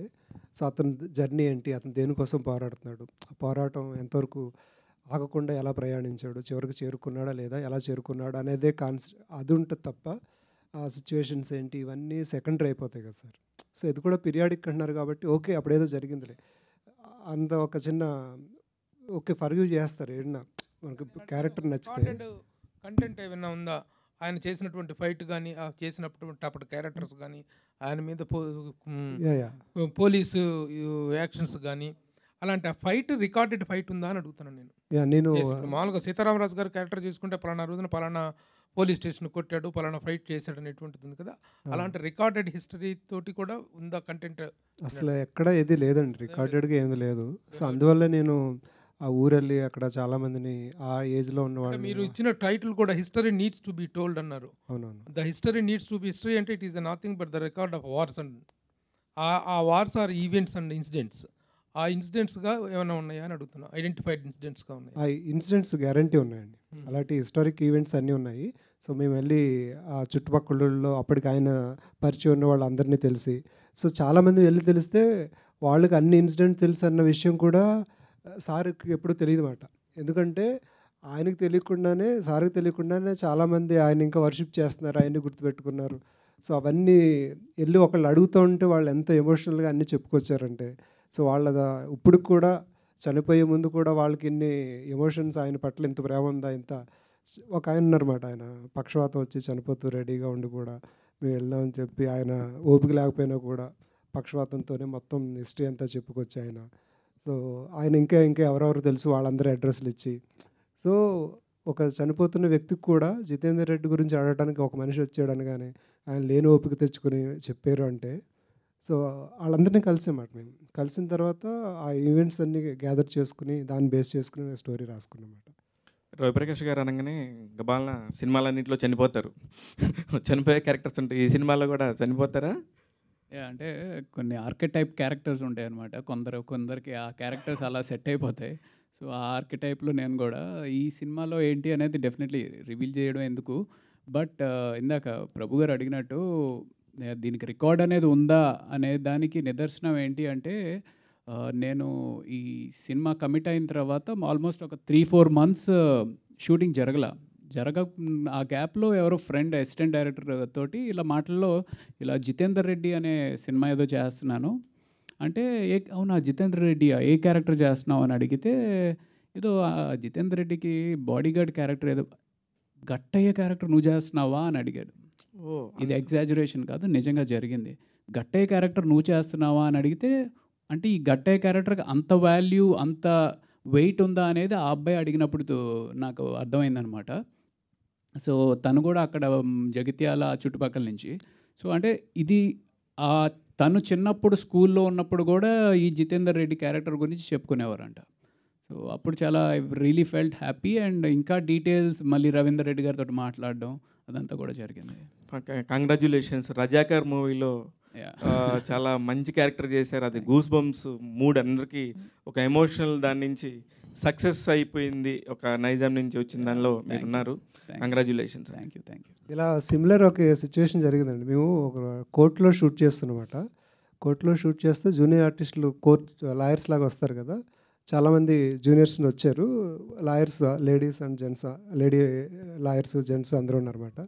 సో అతని జర్నీ ఏంటి, అతను దేనికోసం పోరాడుతున్నాడు, ఆ పోరాటం ఎంతవరకు ఆగకుండా ఎలా ప్రయాణించాడు, చివరికి చేరుకున్నాడా లేదా, ఎలా చేరుకున్నాడు అనేదే అది ఉంటుంది తప్ప ఆ సిచ్యువేషన్స్ ఏంటి ఇవన్నీ సెకండరీ అయిపోతాయి కదా సార్. సో ఇది కూడా పీరియాడిక్ అంటున్నారు కాబట్టి ఓకే అప్పుడేదో జరిగిందిలే అంత ఒక చిన్న ఓకే ఫర్గ్యూ చేస్తారు ఏదన్నా మనకు క్యారెక్టర్ నచ్చితే. కంటెంట్ ఏమైనా ఉందా ఆయన చేసినటువంటి ఫైట్ కానీ, చేసినటువంటి అప్పటి క్యారెక్టర్స్ కానీ, ఆయన మీద పోలీసు యాక్షన్స్ కానీ, అలాంటి ఆ ఫైట్ రికార్డెడ్ ఫైట్ ఉందా అని అడుగుతున్నాను నేను. మామూలుగా సీతారామరాజు గారు క్యారెక్టర్ చేసుకుంటే పలానా రోజున పలానా పోలీస్ స్టేషన్ కొట్టాడు, పలానా ఫైట్ చేశాడు అనేటువంటిది ఉంది కదా. అలాంటి రికార్డెడ్ హిస్టరీ తోటి కూడా ఉందా కంటెంట్? అసలు ఎక్కడ ఏది లేదండి, రికార్డెడ్గా ఏది లేదు. సో అందువల్ల నేను ఆ ఊరెళ్ళి అక్కడ చాలా మందిని ఆ ఏజ్లో ఉన్నవాళ్ళు. మీరు ఇచ్చిన టైటిల్ కూడా history needs to be told అన్నారు. అవునవును. The history needs to be history అంటే it is nothing but the record of wars and ఆ wars are events and incidents. ఆ ఇన్సిడెంట్స్గా ఏమైనా ఉన్నాయా అని అడుగుతున్నా. ఐడెంటిఫైడ్ ఇన్సిడెంట్స్గా ఉన్నాయి. ఆ ఇన్సిడెంట్స్ గ్యారంటీ ఉన్నాయండి. అలాంటి హిస్టారిక్ ఈవెంట్స్ అన్నీ ఉన్నాయి. సో మేము వెళ్ళి ఆ చుట్టుపక్కలలో అప్పటికి ఆయన పరిచయం ఉన్న వాళ్ళందరినీ తెలిసి, సో చాలామంది వెళ్ళి తెలిస్తే వాళ్ళకి అన్ని ఇన్సిడెంట్ తెలుసు అన్న విషయం కూడా సార్కి ఎప్పుడు తెలియదు మాట. ఎందుకంటే ఆయనకు తెలియకుండానే, సార్కి తెలియకుండానే చాలామంది ఆయన ఇంకా వర్షిప్ చేస్తున్నారు, ఆయన్ని గుర్తుపెట్టుకున్నారు. సో అవన్నీ వెళ్ళి ఒకళ్ళు అడుగుతూ ఉంటే వాళ్ళు ఎంత ఎమోషనల్గా అన్నీ చెప్పుకొచ్చారంటే, సో వాళ్ళ ఇప్పుడు కూడా చనిపోయే ముందు కూడా వాళ్ళకి ఇన్ని ఎమోషన్స్, ఆయన పట్ల ఇంత ప్రేమ ఉందా, ఇంత ఒక ఆయన ఉన్నారన్నమాట. ఆయన పక్షవాతం వచ్చి చనిపోతూ రెడీగా ఉండి కూడా మేము వెళ్దామని చెప్పి ఆయన ఓపిక లేకపోయినా కూడా పక్షవాతంతోనే మొత్తం హిస్టరీ అంతా చెప్పుకొచ్చి ఆయన. సో ఆయన ఇంకా ఎవరెవరు తెలుసు వాళ్ళందరూ అడ్రస్లు ఇచ్చి, సో ఒక చనిపోతున్న వ్యక్తికి కూడా జితేందర్ రెడ్డి గురించి అడగడానికి ఒక మనిషి వచ్చాడు అనగానే ఆయన లేని ఓపిక తెచ్చుకొని చెప్పారు అంటే, సో వాళ్ళందరినీ కలిసామాట. మేము కలిసిన తర్వాత ఆ ఈవెంట్స్ అన్నీ గ్యాదర్ చేసుకుని దాన్ని బేస్ చేసుకుని స్టోరీ రాసుకున్నమాట. రవిప్రకాష్ గారు అనగానే గబాలన సినిమాలన్నింటిలో చనిపోతారు, చనిపోయే క్యారెక్టర్స్ ఉంటాయి. ఈ సినిమాలో కూడా చనిపోతారా? అంటే కొన్ని ఆర్కిటైప్ క్యారెక్టర్స్ ఉంటాయి అనమాట. కొందరికి ఆ క్యారెక్టర్స్ అలా సెట్ అయిపోతాయి. సో ఆ ఆర్కిటైప్లో నేను కూడా ఈ సినిమాలో ఏంటి అనేది డెఫినెట్లీ రివీల్ చేయడం ఎందుకు, బట్ ఇందాక ప్రభు గారు అడిగినట్టు దీనికి రికార్డ్ అనేది ఉందా అనే దానికి నిదర్శనం ఏంటి అంటే, నేను ఈ సినిమా కమిట్ అయిన తర్వాత ఆల్మోస్ట్ ఒక 3-4 months షూటింగ్ ఆ గ్యాప్లో ఎవరో ఫ్రెండ్ అసిస్టెంట్ డైరెక్టర్ తోటి ఇలా మాటల్లో ఇలా జితేందర్ రెడ్డి అనే సినిమా ఏదో చేస్తున్నాను అంటే, అవునా జితేందర్ రెడ్డి ఏ క్యారెక్టర్ చేస్తున్నావు అని అడిగితే, ఏదో జితేందర్ రెడ్డికి బాడీ గార్డ్ క్యారెక్టర్ ఏదో గట్టయ్య క్యారెక్టర్ నువ్వు చేస్తున్నావా అని అడిగాడు. ఇది ఎగ్జాజురేషన్ కాదు, నిజంగా జరిగింది. గట్టయ్య క్యారెక్టర్ నువ్వు చేస్తున్నావా అని అడిగితే, అంటే ఈ గట్టయ్య క్యారెక్టర్కి అంత వాల్యూ, అంత వెయిట్ ఉందా అనేది ఆ అబ్బాయి అడిగినప్పుడు నాకు అర్థమైందనమాట. సో తను కూడా అక్కడ జగిత్యాల చుట్టుపక్కల నుంచి. సో అంటే ఇది తను చిన్నప్పుడు స్కూల్లో ఉన్నప్పుడు కూడా ఈ జితేందర్ రెడ్డి క్యారెక్టర్ గురించి చెప్పుకునేవారంట. సో అప్పుడు చాలా I really felt happy. And ఇంకా డీటెయిల్స్ మళ్ళీ రవీందర్ రెడ్డి గారితో మాట్లాడడం అదంతా కూడా జరిగింది. కంగ్రాచ్యులేషన్స్. రజాకర్ మూవీలో చాలా మంచి క్యారెక్టర్ చేశారు. అది గూస్ బంప్స్ మూడ్ అందరికీ ఒక ఎమోషనల్ దాని నుంచి సక్సెస్ అయిపోయింది. ఒక నైజాం నుంచి వచ్చిన దానిలో మీరు ఉన్నారు. కంగ్రాచ్యులేషన్స్. Thank you. ఇలా సిమిలర్ ఒక సిచ్యువేషన్ జరిగిందండి. మేము ఒక కోర్టులో షూట్ చేస్తున్నమాట. కోర్టులో షూట్ చేస్తే జూనియర్ ఆర్టిస్టులు లాయర్స్ లాగా వస్తారు కదా, చాలామంది జూనియర్స్ వచ్చారు. Lawyers ladies and gents, lady lawyers gents అందరూ ఉన్నారన్నమాట.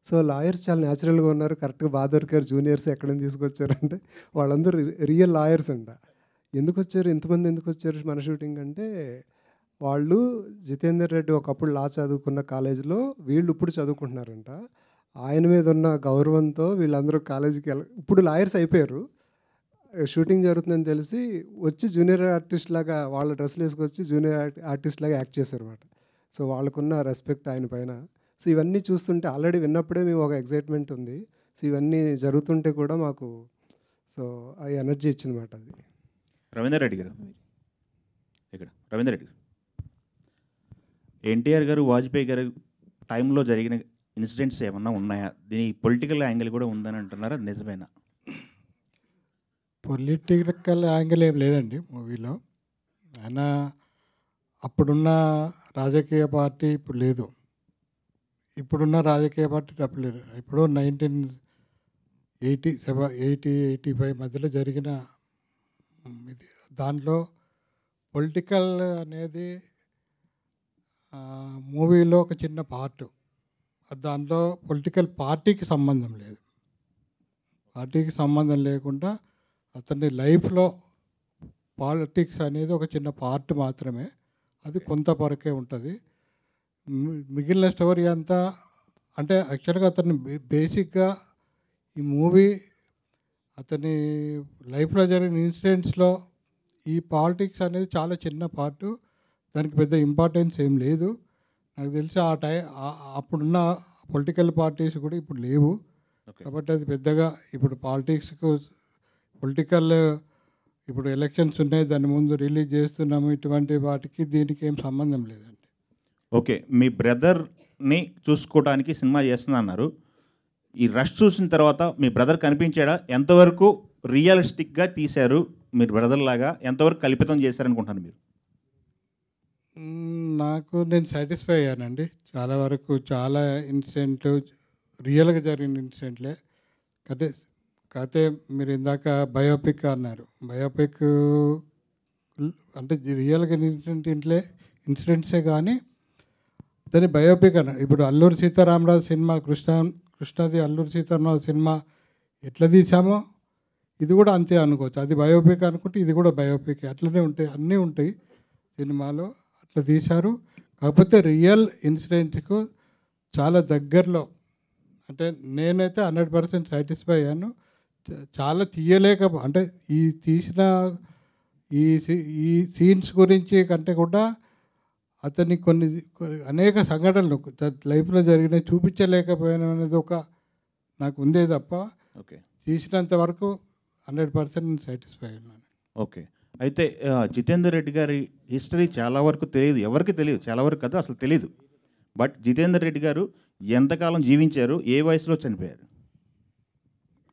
సో లాయర్స్ చాలా న్యాచురల్గా ఉన్నారు, కరెక్ట్గా బాగా దొరికారు. జూనియర్స్ ఎక్కడి నుంచి తీసుకొచ్చారంటే వాళ్ళందరూ రియల్ లాయర్స్ అంట. ఎందుకు వచ్చారు ఇంతమంది, ఎందుకు వచ్చారు మన షూటింగ్ అంటే, వాళ్ళు జితేందర్ రెడ్డి ఒకప్పుడు లా చదువుకున్న కాలేజీలో వీళ్ళు ఇప్పుడు చదువుకుంటున్నారంట. ఆయన మీద ఉన్న గౌరవంతో వీళ్ళందరూ కాలేజీకి ఇప్పుడు లాయర్స్ అయిపోయారు. షూటింగ్ జరుగుతుందని తెలిసి వచ్చి జూనియర్ ఆర్టిస్ట్ లాగా వాళ్ళ డ్రెస్సులు వేసుకొచ్చి జూనియర్ ఆర్టిస్ట్ లాగా యాక్ట్ చేశారన్నమాట. సో వాళ్ళకున్న రెస్పెక్ట్ ఆయన పైన. సో ఇవన్నీ చూస్తుంటే ఆల్రెడీ విన్నప్పుడే మేము ఒక ఎగ్జైట్మెంట్ ఉంది. సో ఇవన్నీ జరుగుతుంటే కూడా మాకు సో ఆ ఎనర్జీ ఇచ్చిందన్నమాట. అది రవీందర్ రెడ్డి గారు ఇక్కడ రవీందర్ రెడ్డి గారు, ఎన్టీఆర్ గారు వాజ్పేయి గారు టైంలో జరిగిన ఇన్సిడెంట్స్ ఏమన్నా ఉన్నాయా? దీని పొలిటికల్ యాంగిల్ కూడా ఉందని అంటున్నారా, నిజమేనా? పొలిటికల్ యాంగిల్ ఏం లేదండి మూవీలో. ఆయన అప్పుడున్న రాజకీయ పార్టీ ఇప్పుడు లేదు, ఇప్పుడున్న రాజకీయ పార్టీ అప్పుడు లేదు. ఇప్పుడు 1985 మధ్యలో జరిగిన ఇది, దాంట్లో పొలిటికల్ అనేది మూవీలో ఒక చిన్న పార్ట్. దాంట్లో పొలిటికల్ పార్టీకి సంబంధం లేదు. పార్టీకి సంబంధం లేకుండా అతని లైఫ్లో పాలిటిక్స్ అనేది ఒక చిన్న పార్ట్ మాత్రమే. అది కొంత వరకే ఉంటుంది. మిగిలిన స్టోరీ అంతా అంటే యాక్చువల్గా అతన్ని బేసిక్గా ఈ మూవీ అతని లైఫ్లో జరిగిన ఇన్సిడెంట్స్లో ఈ పాలిటిక్స్ అనేది చాలా చిన్న పార్టు. దానికి పెద్ద ఇంపార్టెన్స్ ఏం లేదు. నాకు తెలిసి అప్పుడున్న పొలిటికల్ పార్టీస్ కూడా ఇప్పుడు లేవు. కాబట్టి అది పెద్దగా ఇప్పుడు పొలిటికల్ ఇప్పుడు ఎలక్షన్స్ ఉన్నాయి, దాని ముందు రిలీజ్ చేస్తున్నాము, ఇటువంటి వాటికి దీనికి ఏం సంబంధం లేదండి. ఓకే, మీ బ్రదర్ని చూసుకోవడానికి సినిమా చేస్తున్నారు. ఈ రష్ చూసిన తర్వాత మీ బ్రదర్ కనిపించాడా? ఎంతవరకు రియలిస్టిక్గా తీశారు మీరు బ్రదర్ లాగా, ఎంతవరకు కల్పితం చేశారనుకుంటున్నారు మీరు? నేను సాటిస్ఫై అయ్యానండి. చాలా వరకు చాలా ఇన్సిడెంట్లు రియల్గా జరిగిన ఇన్సిడెంట్లే. కాకపోతే మీరు ఇందాక బయోపిక్ అన్నారు. బయోపిక్ అంటే రియల్గా ఇన్సిడెంట్సే కానీ దాన్ని బయోపిక్ అన్నారు. ఇప్పుడు అల్లూరి సీతారామరాజు సినిమా కృష్ణది అల్లూరి సీతారామరాజు సినిమా ఎట్లా తీసామో ఇది కూడా అంతే అనుకోవచ్చు. అది బయోపిక్ అనుకుంటే ఇది కూడా బయోపిక్. అట్లనే ఉంటాయి, అన్నీ ఉంటాయి సినిమాలో. అట్లా తీశారు. కాకపోతే రియల్ ఇన్సిడెంట్స్కు చాలా దగ్గరలో, అంటే నేనైతే 100% సాటిస్ఫై అయ్యాను. చాలా అంటే ఈ తీసిన ఈ సీన్స్ గురించి కంటే కూడా అతన్ని కొన్ని అనేక సంఘటనలు లైఫ్లో జరిగినవి చూపించలేకపోయాను అనేది ఒక నాకు ఉందే తప్ప తీసినంత వరకు 100% సాటిస్ఫై అయ్యాను. ఓకే, అయితే జితేందర్ రెడ్డి గారి హిస్టరీ చాలా వరకు తెలియదు, ఎవరికి తెలియదు, చాలా వరకు కదా అసలు తెలియదు. బట్ జితేందర్ రెడ్డి గారు ఎంతకాలం జీవించారు, ఏ వయసులో చనిపోయారు?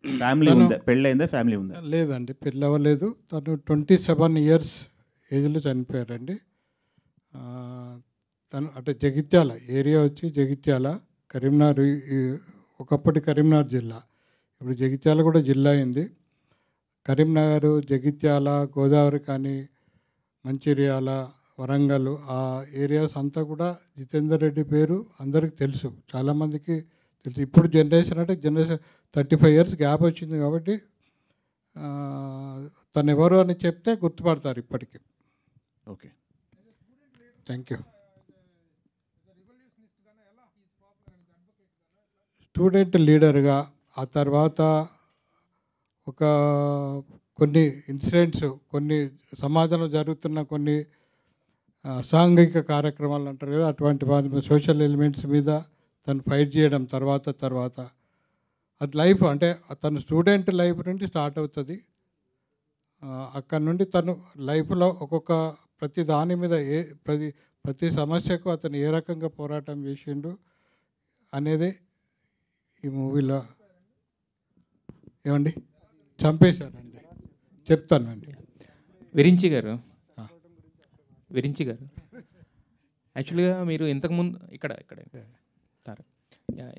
ఫ్యామిలీ ఉందా, పెళ్ళయిందా, ఫ్యామిలీ ఉందా? లేదండి, పెళ్ళి అవ్వలేదు. తను 27 years ఏజ్లో చనిపోయారండి. తను అంటే జగిత్యాల ఏరియా వచ్చి జగిత్యాల, కరీంనగర్, ఒకప్పటి కరీంనగర్ జిల్లా, ఇప్పుడు జగిత్యాల కూడా జిల్లా అయింది. కరీంనగర్, జగిత్యాల, గోదావరి కానీ, మంచిర్యాల, వరంగల్ ఆ ఏరియాస్ అంతా కూడా జితేందర్ రెడ్డి పేరు అందరికీ తెలుసు, చాలామందికి తెలుసు. ఇప్పుడు జనరేషన్ 35 years గ్యాప్ వచ్చింది కాబట్టి తను ఎవరు అని చెప్తే గుర్తుపడతారు ఇప్పటికీ. Okay, thank you. స్టూడెంట్ లీడర్గా, ఆ తర్వాత ఒక కొన్ని ఇన్సిడెంట్స్, కొన్ని సమాజంలో జరుగుతున్న కొన్ని అసాంఘిక కార్యక్రమాలు అంటారు కదా, అటువంటి సోషల్ ఎలిమెంట్స్ మీద తను ఫైట్ చేయడం తర్వాత అది లైఫ్ అంటే తను స్టూడెంట్ లైఫ్ నుండి స్టార్ట్ అవుతుంది. అక్కడ నుండి తను లైఫ్లో ఒక్కొక్క ప్రతి దాని మీద ప్రతి సమస్యకు అతను ఏ రకంగా పోరాటం చేసిండు అనేది ఈ మూవీలో ఏమండి చంపేశానండి, చెప్తానండి. విరించి గారు యాక్చువల్గా మీరు ఇంతకుముందు ఇక్కడ సార్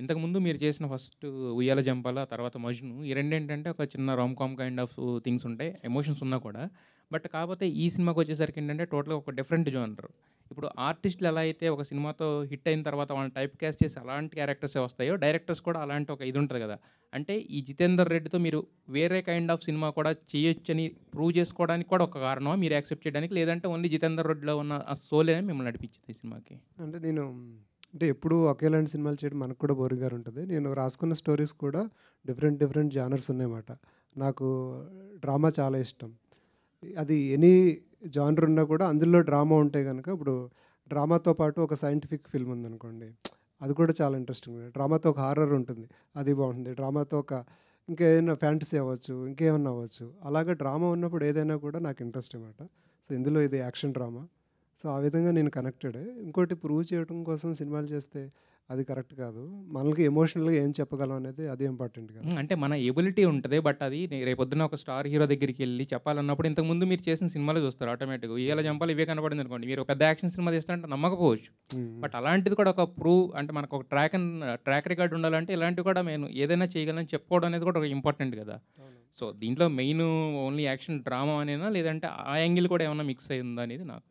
ఇంతకుముందు మీరు చేసిన ఫస్ట్ ఉయ్యాల జంపాల, తర్వాత మజ్ను, ఈ రెండు ఏంటంటే ఒక చిన్న rom com kind of things ఉంటాయి, ఎమోషన్స్ ఉన్నా కూడా. బట్ కాకపోతే ఈ సినిమాకి వచ్చేసరికి ఏంటంటే టోటల్గా ఒక డిఫరెంట్ జోనర్. ఇప్పుడు ఆర్టిస్టులు ఎలా అయితే ఒక సినిమాతో హిట్ అయిన తర్వాత వాళ్ళని టైప్ క్యాస్ట్ చేసి అలాంటి క్యారెక్టర్సే వస్తాయో, డైరెక్టర్స్ కూడా అలాంటి ఒక ఇది ఉంటుంది కదా. అంటే ఈ జితేందర్ రెడ్డితో మీరు వేరే కైండ్ ఆఫ్ సినిమా కూడా చేయొచ్చని ప్రూవ్ చేసుకోవడానికి కూడా ఒక కారణమా మీరు యాక్సెప్ట్ చేయడానికి, లేదంటే ఓన్లీ జితేందర్ రెడ్డిలో ఉన్న ఆ సోలేనే మిమ్మల్ని నడిపించింది ఈ సినిమాకి? అంటే ఎప్పుడు ఒకేలాంటి సినిమాలు చేయడం మనకు కూడా బోరింగ్గా ఉంటుంది. నేను రాసుకున్న స్టోరీస్ కూడా డిఫరెంట్ జానర్స్ ఉన్నాయన్నమాట. నాకు డ్రామా చాలా ఇష్టం. అది ఎనీ జానర్ ఉన్నా కూడా అందులో డ్రామా ఉంటే కనుక, ఇప్పుడు డ్రామాతో పాటు ఒక సైంటిఫిక్ ఫిల్మ్ ఉందనుకోండి, అది కూడా చాలా ఇంట్రెస్టింగ్. డ్రామాతో ఒక హారర్ ఉంటుంది, అది బాగుంటుంది. డ్రామాతో ఒక ఇంకేమైనా ఫ్యాంటసీ అవ్వచ్చు, ఇంకేమన్నా అవ్వచ్చు. అలాగే డ్రామా ఉన్నప్పుడు ఏదైనా కూడా నాకు ఇంట్రెస్ట్ అన్నమాట. సో ఇందులో ఇది యాక్షన్ డ్రామా. సో ఆ విధంగా నేను కనెక్టెడ్. ఇంకోటి ప్రూవ్ చేయడం కోసం సినిమాలు చేస్తే అది కరెక్ట్ కాదు. మనకి ఎమోషనల్గా ఏం చెప్పగలం అనేది అది ఇంపార్టెంట్ కదా. అంటే మన ఎబిలిటీ ఉంటుంది, బట్ అది రేపొద్దున ఒక స్టార్ హీరో దగ్గరికి వెళ్ళి చెప్పాలన్నప్పుడు ఇంతకుముందు మీరు చేసిన సినిమాలు చూస్తారు ఆటోమేటిక్గా. ఇవాళ జంపాలు ఇవే కనపడింది అనుకోండి, మీరు ఒక పెద్ద యాక్షన్ సినిమా చేస్తారంటే నమ్మకపోవచ్చు. బట్ అలాంటిది కూడా ఒక ప్రూవ్, అంటే మనకు ఒక ట్రాక్ రికార్డ్ ఉండాలంటే ఇలాంటివి కూడా నేను ఏదైనా చేయగలని చెప్పుకోవడం అనేది కూడా ఒక ఇంపార్టెంట్ కదా. సో దీంట్లో మెయిన్ ఓన్లీ యాక్షన్ డ్రామా అనేనా, లేదంటే ఆ యాంగిల్ కూడా ఏమైనా మిక్స్ అయ్యిందా అనేది నాకు.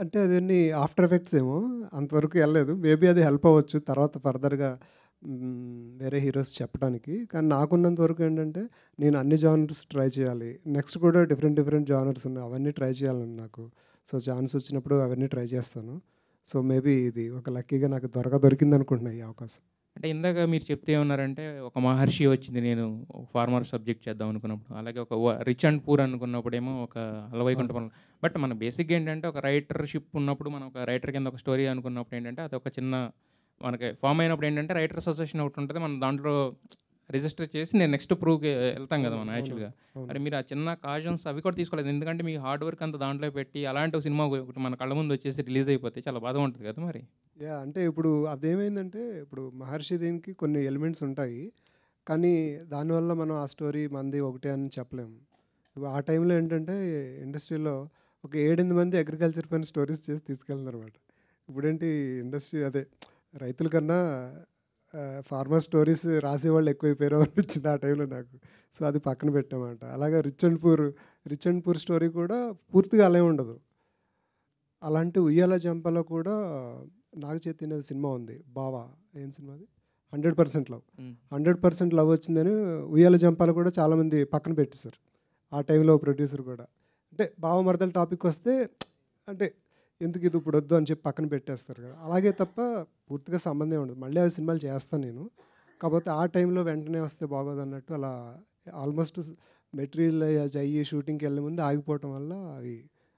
అంటే అదన్నీ ఆఫ్టర్ ఎఫెక్ట్స్ ఏమో, అంతవరకు వెళ్ళలేదు. మేబీ అది హెల్ప్ అవ్వచ్చు తర్వాత ఫర్దర్గా వేరే హీరోస్ చెప్పడానికి. కానీ నాకున్నంత వరకు ఏంటంటే నేను అన్ని జానర్స్ ట్రై చేయాలి. నెక్స్ట్ కూడా డిఫరెంట్ జానర్స్ ఉన్నాయి, అవన్నీ ట్రై చేయాలని నాకు. సో ఛాన్స్ వచ్చినప్పుడు అవన్నీ ట్రై చేస్తాను. సో మేబీ ఇది ఒక లక్కీగా నాకు దొరికింది అనుకుంటున్నాను ఈ అవకాశం. అంటే ఇందాక మీరు చెప్తే ఏమన్నారంటే ఒక మహర్షి వచ్చింది, నేను ఫార్మర్ సబ్జెక్ట్ చేద్దాం అనుకున్నప్పుడు, అలాగే ఒక రిచ్ అండ్ పూర్ అనుకున్నప్పుడేమో ఒక అలవైకుంఠం. బట్ మన బేసిక్గా ఏంటంటే ఒక రైటర్షిప్ ఉన్నప్పుడు, మనం ఒక రైటర్ కింద ఒక స్టోరీ అనుకున్నప్పుడు ఏంటంటే అది ఒక చిన్న మనకి ఫామ్ అయినప్పుడు ఏంటంటే రైటర్స్ అసోసియేషన్ ఒకటి ఉంటుంది, మనం దాంట్లో రిజిస్టర్ చేసి నేను నెక్స్ట్ ప్రూవ్కి వెళ్తాం కదా మనం యాక్చువల్గా. మరి మీరు ఆ చిన్న కాజన్స్ అవి కూడా తీసుకోలేదు, ఎందుకంటే మీ హార్డ్ వర్క్ అంతా దాంట్లో పెట్టి అలాంటి ఒక సినిమా ఒకటి మన కళ్ళ ముందు వచ్చేసి రిలీజ్ అయిపోతే చాలా బాధగా ఉంటుంది కదా మరి. అంటే ఇప్పుడు అదేమైందంటే, ఇప్పుడు మహర్షి దీనికి కొన్ని ఎలిమెంట్స్ ఉంటాయి, కానీ దానివల్ల మనం ఆ స్టోరీ మంది ఒకటే అని చెప్పలేము. ఇప్పుడు ఆ టైంలో ఏంటంటే ఇండస్ట్రీలో ఒక 7-8 మంది అగ్రికల్చర్ పైన స్టోరీస్ చేసి తీసుకెళ్తున్నారు అనమాట. ఇప్పుడేంటి ఇండస్ట్రీ అదే రైతుల కన్నా ఫార్మర్ స్టోరీస్ రాసేవాళ్ళు ఎక్కువైపోయారు అనిపించింది ఆ టైంలో నాకు. సో అది పక్కన పెట్టామాట. అలాగే రిచ్ అండ్ పూర్ స్టోరీ కూడా పూర్తిగా అలా ఉండదు. అలాంటి ఉయ్యాల జంపలో కూడా నాగ చైతన్య సినిమా ఉంది, బావా, ఏం సినిమా అది, 100% లవ్ వచ్చిందని ఉయ్యాల జంపాలు కూడా చాలామంది పక్కన పెట్టేశారు ఆ టైంలో. ప్రొడ్యూసర్ కూడా అంటే బావ మరదల టాపిక్ వస్తే అంటే ఎందుకు ఇది ఇప్పుడు వద్దు అని చెప్పి పక్కన పెట్టేస్తారు కదా. అలాగే తప్ప పూర్తిగా సంబంధం ఉండదు. మళ్ళీ అవి సినిమాలు చేస్తాను నేను, కాకపోతే ఆ టైంలో వెంటనే వస్తే బాగోదు అన్నట్టు అలా ఆల్మోస్ట్ మెటీరియల్ అయ్యి షూటింగ్కి వెళ్ళే ముందు ఆగిపోవటం వల్ల అవి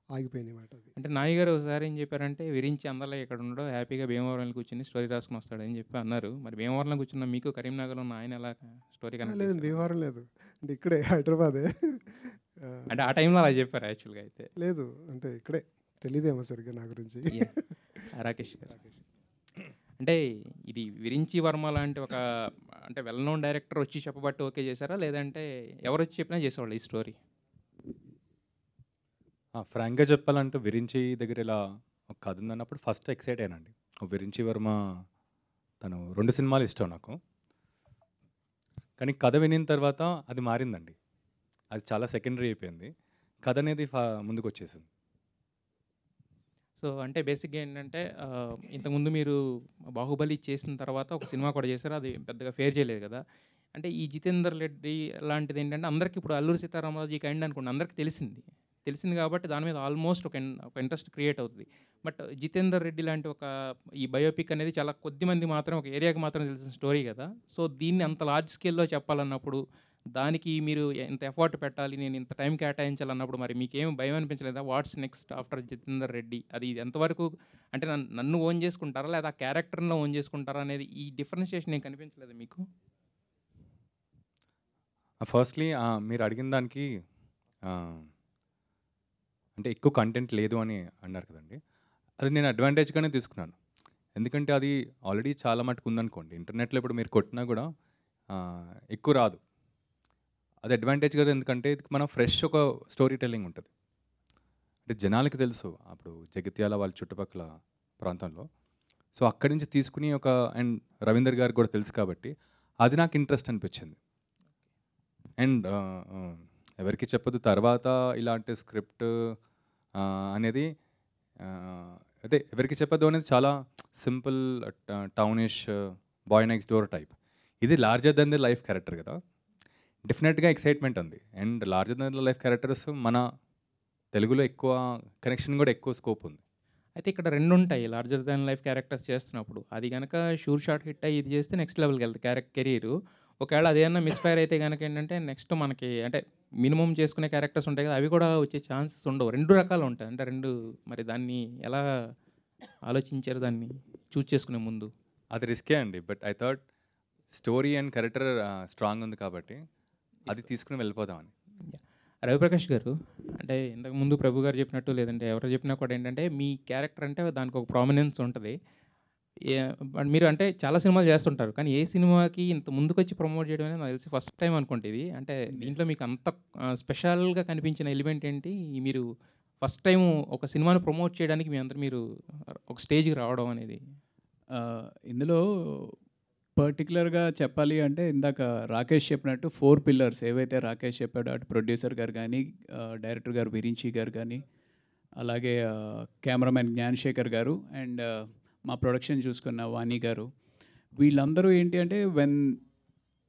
ఆగిపోయినాయి మాట. అది అంటే నాని గారు ఒకసారి ఏం చెప్పారంటే, విరించి అందరూ ఇక్కడ ఉండడం హ్యాపీగా భీమవరంలో కూర్చొని స్టోరీ రాసుకుని వస్తాడని చెప్పి అన్నారు. మరి భీమవరంలో కూర్చున్న మీకు కరీంనగర్లో ఉన్న ఆయన ఎలా స్టోరీ కన్నా? లేదు, భీమవరం లేదు, అంటే ఇక్కడే హైదరాబాదే. అంటే ఆ టైంలో అలా చెప్పారు యాక్చువల్గా? అయితే లేదు, అంటే ఇక్కడే, తెలియదేమో సరిగ్గా నా గురించి. రాకేష్ గారు, అంటే ఇది విరించి వర్మ లాంటి ఒక అంటే వెల్ నోన్ డైరెక్టర్ వచ్చి చెప్పబట్టి ఓకే చేశారా, లేదంటే ఎవరు వచ్చి చెప్పినా చేసేవాళ్ళు ఈ స్టోరీ? ఫ్రాంక్గా చెప్పాలంటే విరించి దగ్గర ఇలా ఒక కథ ఉందన్నప్పుడు ఫస్ట్ ఎక్సైట్ అయినండి. విరించి వర్మ తను 2 సినిమాలు ఇష్టం నాకు, కానీ కథ వినిన తర్వాత అది మారిందండి. అది చాలా సెకండరీ అయిపోయింది, కథ అనేది ముందుకు వచ్చేసింది. సో అంటే బేసిక్గా ఏంటంటే ఇంతకుముందు మీరు బాహుబలి చేసిన తర్వాత ఒక సినిమా కూడా చేశారు, అది పెద్దగా ఫేర్ చేయలేదు కదా. అంటే ఈ జితేందర్ రెడ్డి లాంటిది ఏంటంటే అందరికీ ఇప్పుడు అల్లూరి సీతారామరాజు కైండ్ అనుకోండి, అందరికీ తెలిసింది కాబట్టి దాని మీద ఆల్మోస్ట్ ఒక ఇంట్రెస్ట్ క్రియేట్ అవుతుంది. బట్ జితేందర్ రెడ్డి లాంటి ఒక ఈ బయోపిక్ అనేది చాలా కొద్ది మంది మాత్రం, ఒక ఏరియాకి మాత్రం తెలిసిన స్టోరీ కదా. సో దీన్ని అంత లార్జ్ స్కేల్లో చెప్పాలన్నప్పుడు దానికి మీరు ఇంత ఎఫర్ట్ పెట్టాలి, నేను ఇంత టైం కేటాయించాలన్నప్పుడు మరి మీకేం భయం అనిపించలేదా? What's next after Jitender Reddy? అది ఎంతవరకు అంటే నన్ను ఓన్ చేసుకుంటారా లేదా ఆ క్యారెక్టర్‌లో ఓన్ చేసుకుంటారా అనేది ఈ డిఫరెన్షియేషన్ ఏం కనిపించలేదా మీకు? ఫస్ట్‌లీ మీరు అడిగిన దానికి అంటే ఎక్కువ కంటెంట్ లేదు అని అన్నారు కదండీ. అది నేను అడ్వాంటేజ్‌గానే తీసుకున్నాను. ఎందుకంటే అది ఆల్రెడీ చాలా మటుకు ఉందనుకోండి. ఇంటర్నెట్‌లో ఇప్పుడు మీరు కొట్టినా కూడా ఎక్కువ రాదు. అది అడ్వాంటేజ్ కదా, ఎందుకంటే ఇది మనం ఫ్రెష్ ఒక స్టోరీ టెల్లింగ్ ఉంటుంది. అంటే జనాలకి తెలుసు అప్పుడు జగిత్యాల వాళ్ళ చుట్టుపక్కల ప్రాంతంలో. సో అక్కడి నుంచి తీసుకుని అండ్ రవీందర్ గారికి కూడా తెలుసు కాబట్టి అది నాకు ఇంట్రెస్ట్ అనిపించింది. అండ్ ఎవరికి చెప్పదు తర్వాత ఇలాంటి స్క్రిప్ట్ అనేది అదే ఎవరికి చెప్పదు అనేది చాలా simple townish boy next door type. ఇది larger than the life character కదా, డెఫినెట్గా ఎక్సైట్మెంట్ ఉంది. And larger than the life characters మన తెలుగులో ఎక్కువ కనెక్షన్ కూడా ఎక్కువ స్కోప్ ఉంది. అయితే ఇక్కడ 2 ఉంటాయి లార్జర్ దాన్ లైఫ్ క్యారెక్టర్స్ చేస్తున్నప్పుడు. అది గనక షూర్ షాట్ హిట్ అయ్యి ఇది చేస్తే నెక్స్ట్ లెవెల్‌కి వెళ్తుంది కెరీరు. ఒకవేళ అదేమన్నా మిస్‌ఫైర్ అయితే గనక ఏంటంటే నెక్స్ట్ మనకి అంటే మినిమమ్ చేసుకునే క్యారెక్టర్స్ ఉంటాయి కదా, అవి కూడా వచ్చే ఛాన్సెస్ ఉండవు. 2 రకాలు ఉంటాయి. అంటే 2 మరి దాన్ని ఎలా ఆలోచించారు దాన్ని చూజ్ చేసుకునే ముందు? అది రిస్కే అండి. But I thought story and character strong ఉంది కాబట్టి అది తీసుకుని వెళ్ళిపోదామని. రవిప్రకాష్ గారు, అంటే ఇంతకుముందు ప్రభు గారు చెప్పినట్టు లేదంటే ఎవరు చెప్పినా కూడా ఏంటంటే మీ క్యారెక్టర్ అంటే దానికి ఒక ప్రామినెన్స్ ఉంటుంది. మీరు అంటే చాలా సినిమాలు చేస్తుంటారు, కానీ ఏ సినిమాకి ఇంత ముందుకొచ్చి ప్రమోట్ చేయడం అనేది నాకు తెలిసి ఫస్ట్ టైం అనుకుంటే ఇది. అంటే దీంట్లో మీకు అంత స్పెషల్గా కనిపించిన ఎలిమెంట్ ఏంటి? మీరు ఫస్ట్ టైం ఒక సినిమాను ప్రమోట్ చేయడానికి మీరు ఒక స్టేజ్కి రావడం అనేది? ఇందులో పర్టికులర్గా చెప్పాలి అంటే ఇందాక రాకేష్ చెప్పినట్టు 4 పిల్లర్స్ ఏవైతే రాకేష్ చెప్పాడో, అటు ప్రొడ్యూసర్ గారు కానీ, డైరెక్టర్ గారు విరించి గారు కానీ, అలాగే కెమెరామెన్ జ్ఞానశేఖర్ గారు అండ్ మా ప్రొడక్షన్ చూసుకున్న వాణి గారు, వీళ్ళందరూ ఏంటి అంటే when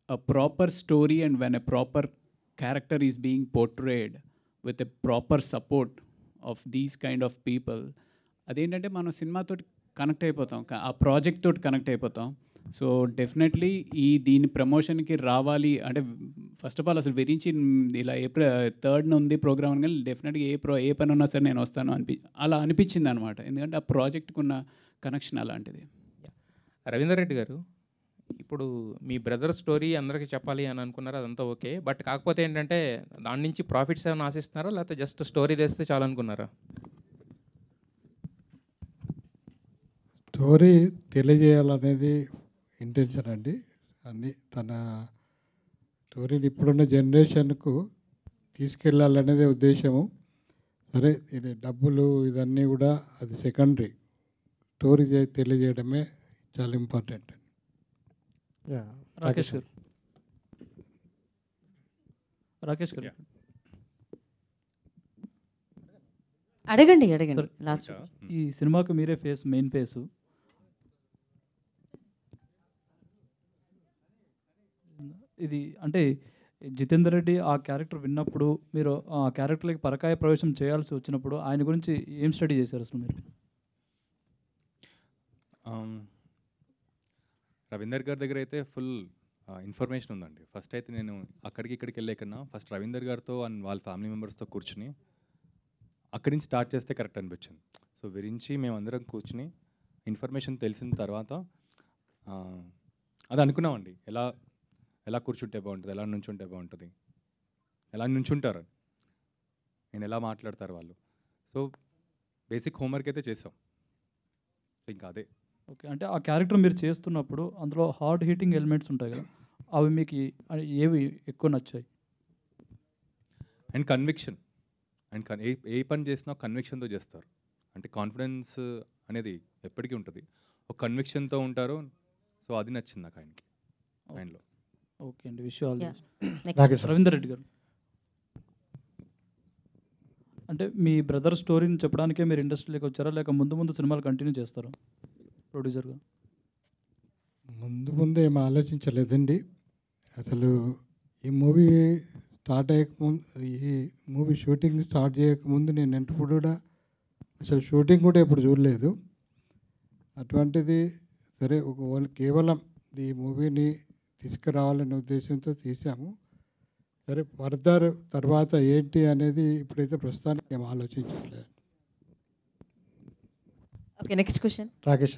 a proper story and when a proper character is being portrayed with a proper support of these kind of people, అదేంటంటే మనం సినిమాతో కనెక్ట్ అయిపోతాం, ఆ ప్రాజెక్ట్ తోటి కనెక్ట్ అయిపోతాం. సో డెఫినెట్లీ దీని ప్రమోషన్కి రావాలి అంటే ఫస్ట్ ఆఫ్ ఆల్ అసలు విరించి ఇలా ఏప్రిల్ 3rd ఉంది ప్రోగ్రామ్ అని, కానీ డెఫినెట్గా ఏ పని ఉన్నా సరే నేను వస్తాను అలా అనిపించింది అనమాట. ఎందుకంటే ఆ ప్రాజెక్ట్కి ఉన్న కనెక్షన్ అలాంటిది. రవీందర్ రెడ్డి గారు, ఇప్పుడు మీ బ్రదర్ స్టోరీ అందరికీ చెప్పాలి అని అనుకున్నారు, అదంతా ఓకే. బట్ కాకపోతే ఏంటంటే దాని నుంచి ప్రాఫిట్స్ ఏమైనా ఆశిస్తున్నారా లేకపోతే జస్ట్ స్టోరీ తెస్తే చాలు అనుకున్నారా? స్టోరీ తెలియజేయాలనేది ఇంటెన్షన్ అండి. అన్ని తన స్టోరీని ఇప్పుడున్న జనరేషన్కు తీసుకెళ్ళాలనేదే ఉద్దేశము. సరే ఇది డబ్బులు ఇదన్నీ కూడా అది సెకండరీ, స్టోరీ తెలియజేయడమే చాలా ఇంపార్టెంట్. రాకేష్ గారు, రాకేష్ గారు అడగండి లాస్ట్. ఈ సినిమాకు మీరే మెయిన్ ఫేసు. ఇది అంటే జితేందర్ రెడ్డి ఆ క్యారెక్టర్ విన్నప్పుడు మీరు ఆ క్యారెక్టర్లకి పరకాయ ప్రవేశం చేయాల్సి వచ్చినప్పుడు ఆయన గురించి ఏం స్టడీ చేశారు అసలు మీరు? రవీందర్ గారి దగ్గర అయితే ఫుల్ ఇన్ఫర్మేషన్ ఉందండి. ఫస్ట్ అయితే నేను ఇక్కడికి వెళ్ళే కన్నా ఫస్ట్ రవీందర్ గారితో అండ్ వాళ్ళ ఫ్యామిలీ మెంబర్స్తో కూర్చుని అక్కడి నుంచి స్టార్ట్ చేస్తే కరెక్ట్ అనిపించింది. సో విరించి మేమందరం కూర్చుని ఇన్ఫర్మేషన్ తెలిసిన తర్వాత అది అనుకున్నామండి, ఎలా కూర్చుంటే బాగుంటుంది, ఎలా నుంచుంటే బాగుంటుంది, ఎలా నుంచుంటారు, నేను ఎలా మాట్లాడతారు వాళ్ళు. సో బేసిక్ హోంవర్క్ అయితే చేసాం. ఇంకా అదే ఓకే. అంటే ఆ క్యారెక్టర్ మీరు చేస్తున్నప్పుడు అందులో హార్డ్ హీటింగ్ ఎలిమెంట్స్ ఉంటాయి కదా, అవి మీకు ఏవి ఎక్కువ నచ్చాయి? And conviction. అండ్ ఏ పని చేసినా కన్విక్షన్తో చేస్తారు. అంటే కాన్ఫిడెన్స్ అనేది ఎప్పటికీ ఉంటుంది, ఒక కన్విక్షన్తో ఉంటారు. సో అది నచ్చింది నాకు ఆయనలో. ఓకే అండి, రవీందర్ రెడ్డి గారు, అంటే మీ బ్రదర్ స్టోరీని చెప్పడానికే మీరు ఇండస్ట్రీలోకి వచ్చారా లేక ముందు సినిమాలు కంటిన్యూ చేస్తారా ప్రొడ్యూసర్గా? ముందు ఏం ఆలోచించలేదండి. అసలు ఈ మూవీ స్టార్ట్ అయ్యకముందు, ఈ మూవీ షూటింగ్ స్టార్ట్ చేయకముందు నేను ఎప్పుడు కూడా అసలు షూటింగ్ కూడా ఎప్పుడు చూడలేదు. అటువంటిది సరే కేవలం ఈ మూవీని తీసుకురావాలనే ఉద్దేశంతో తీసాము. సరే ఫర్దర్ తర్వాత ఏంటి అనేది ఇప్పుడైతే ప్రస్తుతానికి మేము ఆలోచించట్లేదు. Okay, next question. రాకేష్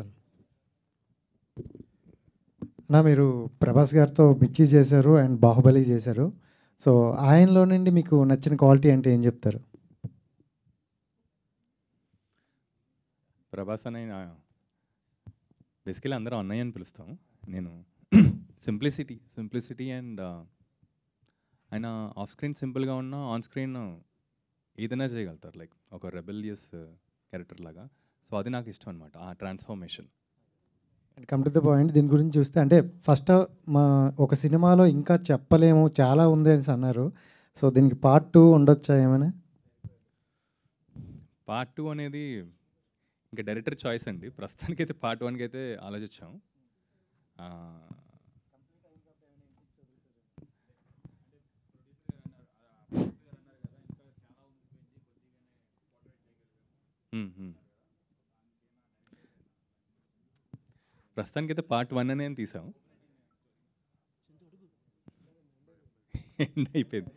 అన్న, మీరు ప్రభాస్ గారితో మిర్చి చేశారు అండ్ బాహుబలి చేశారు. సో ఆయనలో నుండి మీకు నచ్చిన క్వాలిటీ అంటే ఏం చెప్తారు? ప్రభాస్ అనే బేసికలీ అందరూ అన్నయ్య అని పిలుస్తాం. నేను సింప్లిసిటీ అండ్ ఆయన ఆఫ్ స్క్రీన్ సింపుల్గా ఉన్న ఆన్ స్క్రీన్ ఏదైనా చేయగలుగుతారు, లైక్ ఒక రెబెలియస్ క్యారెక్టర్ లాగా. సో అది నాకు ఇష్టం అనమాట, ఆ transformation. Come to the point, దీని గురించి చూస్తే అంటే ఫస్ట్ మా ఒక సినిమాలో ఇంకా చెప్పలేము చాలా ఉంది అని అన్నారు. సో దీనికి పార్ట్ 2 ఉండొచ్చా ఏమైనా? పార్ట్ 2 అనేది ఇంకా డైరెక్టర్ చాయిస్ అండి. ప్రస్తుతానికైతే పార్ట్ 1కి అయితే ఆలోచించాం. ప్రస్తుతానికైతే పార్ట్ 1 అనే తీసాం. ఎండ్ అయిపోయింది.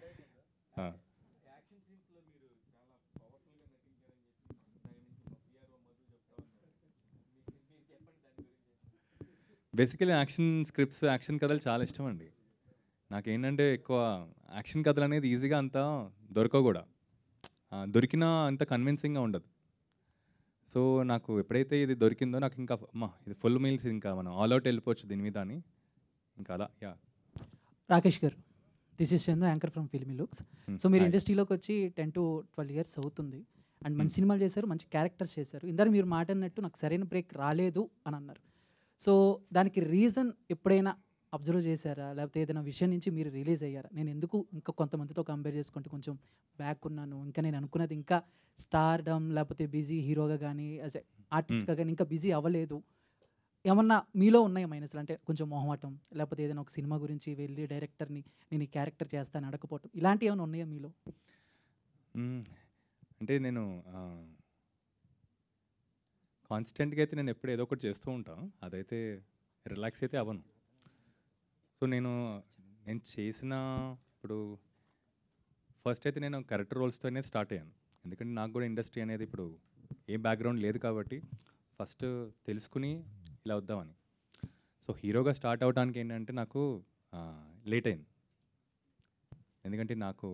బేసికలీ యాక్షన్ స్క్రిప్ట్స్, యాక్షన్ కథలు చాలా ఇష్టం అండి. నాకేంటంటే ఎక్కువ యాక్షన్ కథలు అనేది ఈజీగా అంతా దొరకవు కూడా, దొరికినా అంత కన్విన్సింగ్గా ఉండదు. సో నాకు ఎప్పుడైతే ఇది దొరికిందో నాకు ఇంకా ఇది ఫుల్ మీల్స్, ఇంకా మనం ఆల్ అవుట్ వెళ్ళిపోవచ్చు దీని మీద అని, ఇంకా అలా. యా, రాకేష్ గారు, this is Chandu, anchor from filmy looks. So మీరు ఇండస్ట్రీలోకి వచ్చి 10 to 12 years అవుతుంది అండ్ మంచి సినిమాలు చేశారు, మంచి క్యారెక్టర్స్ చేశారు. ఇందాక మీరు మాట అన్నట్టు నాకు సరైన బ్రేక్ రాలేదు అని అన్నారు. సో దానికి రీజన్ ఎప్పుడైనా అబ్జర్వ్ చేశారా, లేకపోతే ఏదైనా విషయం నుంచి మీరు రిలీజ్ అయ్యారా? నేను ఎందుకు ఇంకా కొంతమందితో కంపేర్ చేసుకుంటే కొంచెం బ్యాక్ ఉన్నాను, ఇంకా నేను అనుకున్నది ఇంకా స్టార్డమ్ లేకపోతే బిజీ హీరోగా కానీ యాజ్ ఎ ఆర్టిస్ట్గా కానీ ఇంకా బిజీ అవ్వలేదు, ఏమన్నా మీలో ఉన్నాయా మైనస్లు? అంటే కొంచెం మొహమాటం, లేకపోతే ఏదైనా ఒక సినిమా గురించి వెళ్ళి డైరెక్టర్ని నేను ఈ క్యారెక్టర్ చేస్తాను అడగపోవటం, ఇలాంటివి ఏమైనా ఉన్నాయా మీలో? అంటే నేను కాన్స్టెంట్గా అయితే నేను ఎప్పుడు ఏదో ఒకటి చేస్తూ ఉంటాను, అదైతే రిలాక్స్ అయితే అవ్వను. సో నేను చేసిన ఇప్పుడు ఫస్ట్ అయితే నేను క్యారెక్టర్ రోల్స్తోనే స్టార్ట్ అయ్యాను. ఎందుకంటే నాకు కూడా ఇండస్ట్రీ అనేది ఇప్పుడు ఏ బ్యాక్గ్రౌండ్ లేదు కాబట్టి ఫస్ట్ తెలుసుకుని ఇలా వద్దామని. సో హీరోగా స్టార్ట్ అవడానికి ఏంటంటే నాకు లేట్ అయింది. ఎందుకంటే నాకు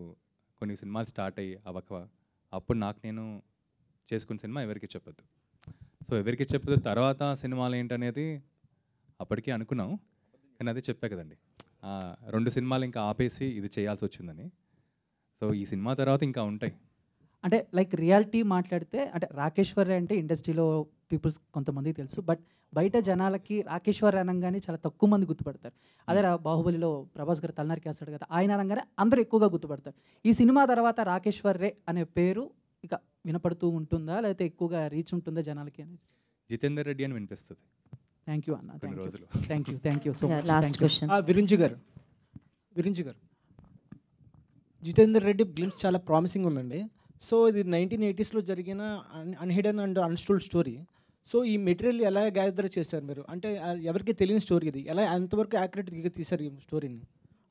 కొన్ని సినిమాలు స్టార్ట్ అయ్యి అవ్వక అప్పుడు నాకు నేను చేసుకున్న సినిమా ఎవరికి చెప్పొద్దు. సో ఎవరికి చెప్పొద్దు తర్వాత సినిమాలు ఏంటనేది అప్పటికే అనుకున్నాం, కానీ అదే చెప్పా కదండి, 2 సినిమాలు ఇంకా ఆపేసి ఇది చేయాల్సి వచ్చిందని. సో ఈ సినిమా తర్వాత ఇంకా ఉంటాయి. అంటే లైక్ రియాలిటీ మాట్లాడితే అంటే రాకేశ్వర్ అంటే ఇండస్ట్రీలో పీపుల్స్ కొంతమందికి తెలుసు, బట్ బయట జనాలకి రాకేశ్వర్ అనగానే చాలా తక్కువ మంది గుర్తుపడతారు. అదే బాహుబలిలో ప్రభాస్ గారు తలనరికి వేస్తాడు కదా, ఆయన అనగానే అందరూ ఎక్కువగా గుర్తుపడతారు. ఈ సినిమా తర్వాత రాకేశ్వర్ రే అనే పేరు ఇక వినపడుతూ ఉంటుందా, లేకపోతే ఎక్కువగా రీచ్ ఉంటుందా జనాలకి అనేది? జితేందర్ రెడ్డి అని వినిపిస్తుంది. థ్యాంక్ యూ అన్న, కొన్ని రోజులు. Thank you so much. Last question. Virinchi గారు, జితేందర్ రెడ్డి గ్లిమ్స్ చాలా ప్రామిసింగ్ ఉందండి. సో ఇది 1980sలో జరిగిన అన్హిడెన్ అండ్ అన్స్టోల్డ్ స్టోరీ. సో ఈ మెటీరియల్ ఎలా గ్యాదర్ చేశారు మీరు? అంటే ఎవరికి తెలియని స్టోరీ ఇది, ఎలా ఎంతవరకు యాక్యురేట్గా తీశారు ఈ స్టోరీని?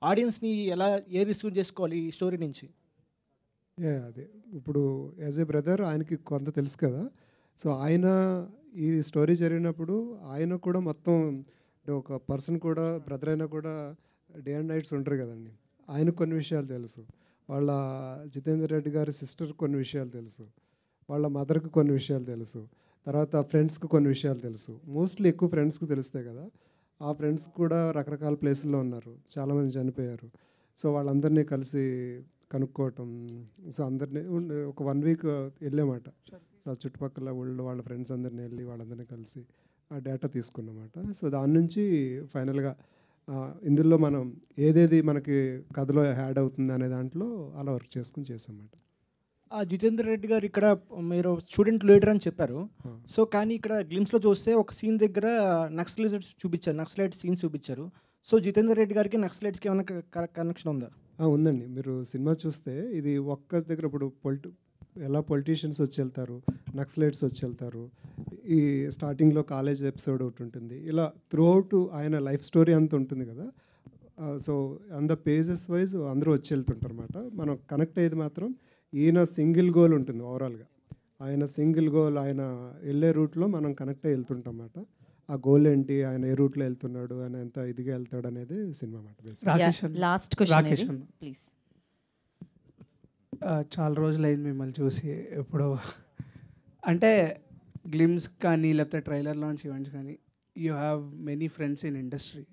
ఆడియన్స్ని ఎలా రిసీవ్ చేసుకోవాలి ఈ స్టోరీ నుంచి? అదే ఇప్పుడు యాజ్ ఏ బ్రదర్ ఆయనకి కొంత తెలుసు కదా. సో ఆయన ఈ స్టోరీ జరిగినప్పుడు ఆయన కూడా మొత్తం ఒక పర్సన్ కూడా బ్రదర్ అయినా కూడా డే అండ్ నైట్స్ ఉంటారు కదండి. ఆయనకు కొన్ని విషయాలు తెలుసు, వాళ్ళ జితేందర్ రెడ్డి గారి సిస్టర్ కొన్ని విషయాలు తెలుసు, వాళ్ళ మదర్కి కొన్ని విషయాలు తెలుసు, తర్వాత ఫ్రెండ్స్కి కొన్ని విషయాలు తెలుసు. మోస్ట్లీ ఎక్కువ ఫ్రెండ్స్కి తెలుస్తాయి కదా. ఆ ఫ్రెండ్స్ కూడా రకరకాల ప్లేసుల్లో ఉన్నారు, చాలామంది చనిపోయారు. సో వాళ్ళందరినీ కలిసి కనుక్కోవటం, సో అందరినీ ఒక 1 week వెళ్ళామాట. ఆ చుట్టుపక్కల ఊళ్ళో వాళ్ళ ఫ్రెండ్స్ అందరినీ వెళ్ళి వాళ్ళందరినీ కలిసి ఆ డేటా తీసుకున్నమాట. సో దాని నుంచి ఫైనల్గా ఇందులో మనం ఏదేది మనకి కథలో యాడ్ అవుతుంది అనే దాంట్లో అలా వర్క్ చేసుకుని చేసామాట. జితేందర్ రెడ్డి గారు ఇక్కడ మీరు స్టూడెంట్ లీడర్ అని చెప్పారు. సో కానీ ఇక్కడ గ్లిమ్స్లో చూస్తే ఒక సీన్ దగ్గర నక్సలైట్ సీన్ చూపించారు. సో జితేందర్ రెడ్డి గారికి నక్సలైట్స్కి ఏమైనా కనెక్షన్ ఉందా? ఉందండి. మీరు సినిమా చూస్తే ఇది ఒక్క దగ్గర ఇప్పుడు ఎలా పొలిటీషియన్స్ వచ్చి వెళ్తారు, నక్సలైట్స్ వచ్చి వెళ్తారు, ఈ స్టార్టింగ్లో కాలేజ్ ఎపిసోడ్ ఒకటి ఉంటుంది, ఇలా త్రూఅవుట్ ఆయన లైఫ్ స్టోరీ అంతా ఉంటుంది కదా. So on the pages wise అందరూ వచ్చి వెళ్తుంటారు అనమాట. మనం కనెక్ట్ అయ్యేది మాత్రం ఈయన సింగిల్ గోల్ ఉంటుంది ఓవరాల్గా. ఆయన సింగిల్ గోల్, ఆయన వెళ్ళే రూట్లో మనం కనెక్ట్ అయ్యి వెళ్తుంటాం అన్నమాట. ఆ గోల్ ఏంటి, ఆయన ఏ రూట్లో వెళ్తున్నాడు, ఆయన ఎంత ఇదిగా వెళ్తాడు అనేది సినిమా అన్నమాట. Last question please. చాలా రోజులు అయింది మిమ్మల్ని చూసి. ఇప్పుడు అంటే గ్లిమ్స్ కానీ లేకపోతే ట్రైలర్ లాంచ్ ఈవెంట్స్ కానీ, you have many friends in industry.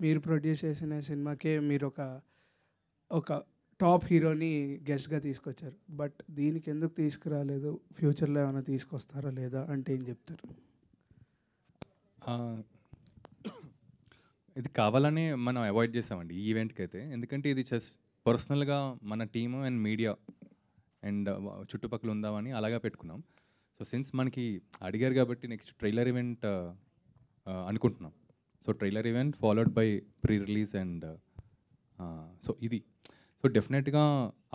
మీరు ప్రొడ్యూస్ చేసిన సినిమాకే మీరు ఒక టాప్ హీరోని గెస్ట్గా తీసుకొచ్చారు. బట్ దీనికి ఎందుకు తీసుకురాలేదు, ఫ్యూచర్లో ఏమైనా తీసుకొస్తారా లేదా అంటే ఏం చెప్తారు? ఇది కావాలని మనం అవాయిడ్ చేసామండి ఈ ఈవెంట్కి అయితే. ఎందుకంటే ఇది జస్ట్ పర్సనల్గా మన టీము అండ్ మీడియా అండ్ చుట్టుపక్కల ఉందామని అలాగా పెట్టుకున్నాం. సో సిన్స్ మనకి అడిగారు కాబట్టి నెక్స్ట్ ట్రైలర్ ఈవెంట్ అనుకుంటున్నాం. So trailer event followed by pre release and so ఇది సో డెఫినెట్గా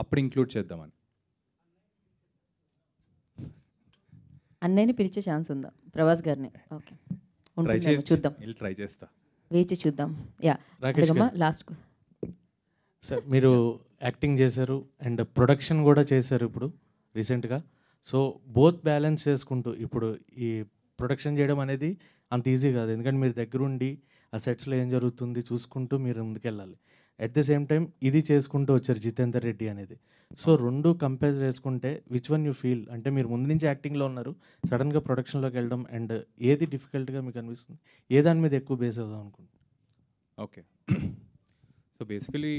అప్పుడు ఇంక్లూడ్ చేద్దామని. అన్నయ్యని పిలిచే ఛాన్స్ ఉందా ప్రభాస్ గారిని? ఓకే, చూద్దాం, ట్రై చేస్తా, వేచి చూద్దాం. యా రాకేష్ లాస్ట్ సార్, మీరు యాక్టింగ్ చేశారు అండ్ ప్రొడక్షన్ కూడా చేశారు ఇప్పుడు రీసెంట్గా. సో బోత్ బ్యాలెన్స్ చేసుకుంటూ ఇప్పుడు ఈ ప్రొడక్షన్ చేయడం అనేది అంత ఈజీ కాదు, ఎందుకంటే మీరు దగ్గరుండి ఆ సెట్స్లో ఏం జరుగుతుంది చూసుకుంటూ మీరు ముందుకెళ్ళాలి. అట్ ద సేమ్ టైం ఇది చేసుకుంటూ వచ్చారు జితేందర్ రెడ్డి అనేది. సో రెండు కంపేర్ చేసుకుంటే విచ్ వన్ యూ ఫీల్, అంటే మీరు ముందు నుంచి యాక్టింగ్లో ఉన్నారు, సడన్గా ప్రొడక్షన్లోకి వెళ్ళడం అండ్ ఏది డిఫికల్ట్గా మీకు అనిపిస్తుంది, ఏ దాని మీద ఎక్కువ బేస్ అవుదాం అనుకుంటున్నారు? ఓకే, సో బేసికలీ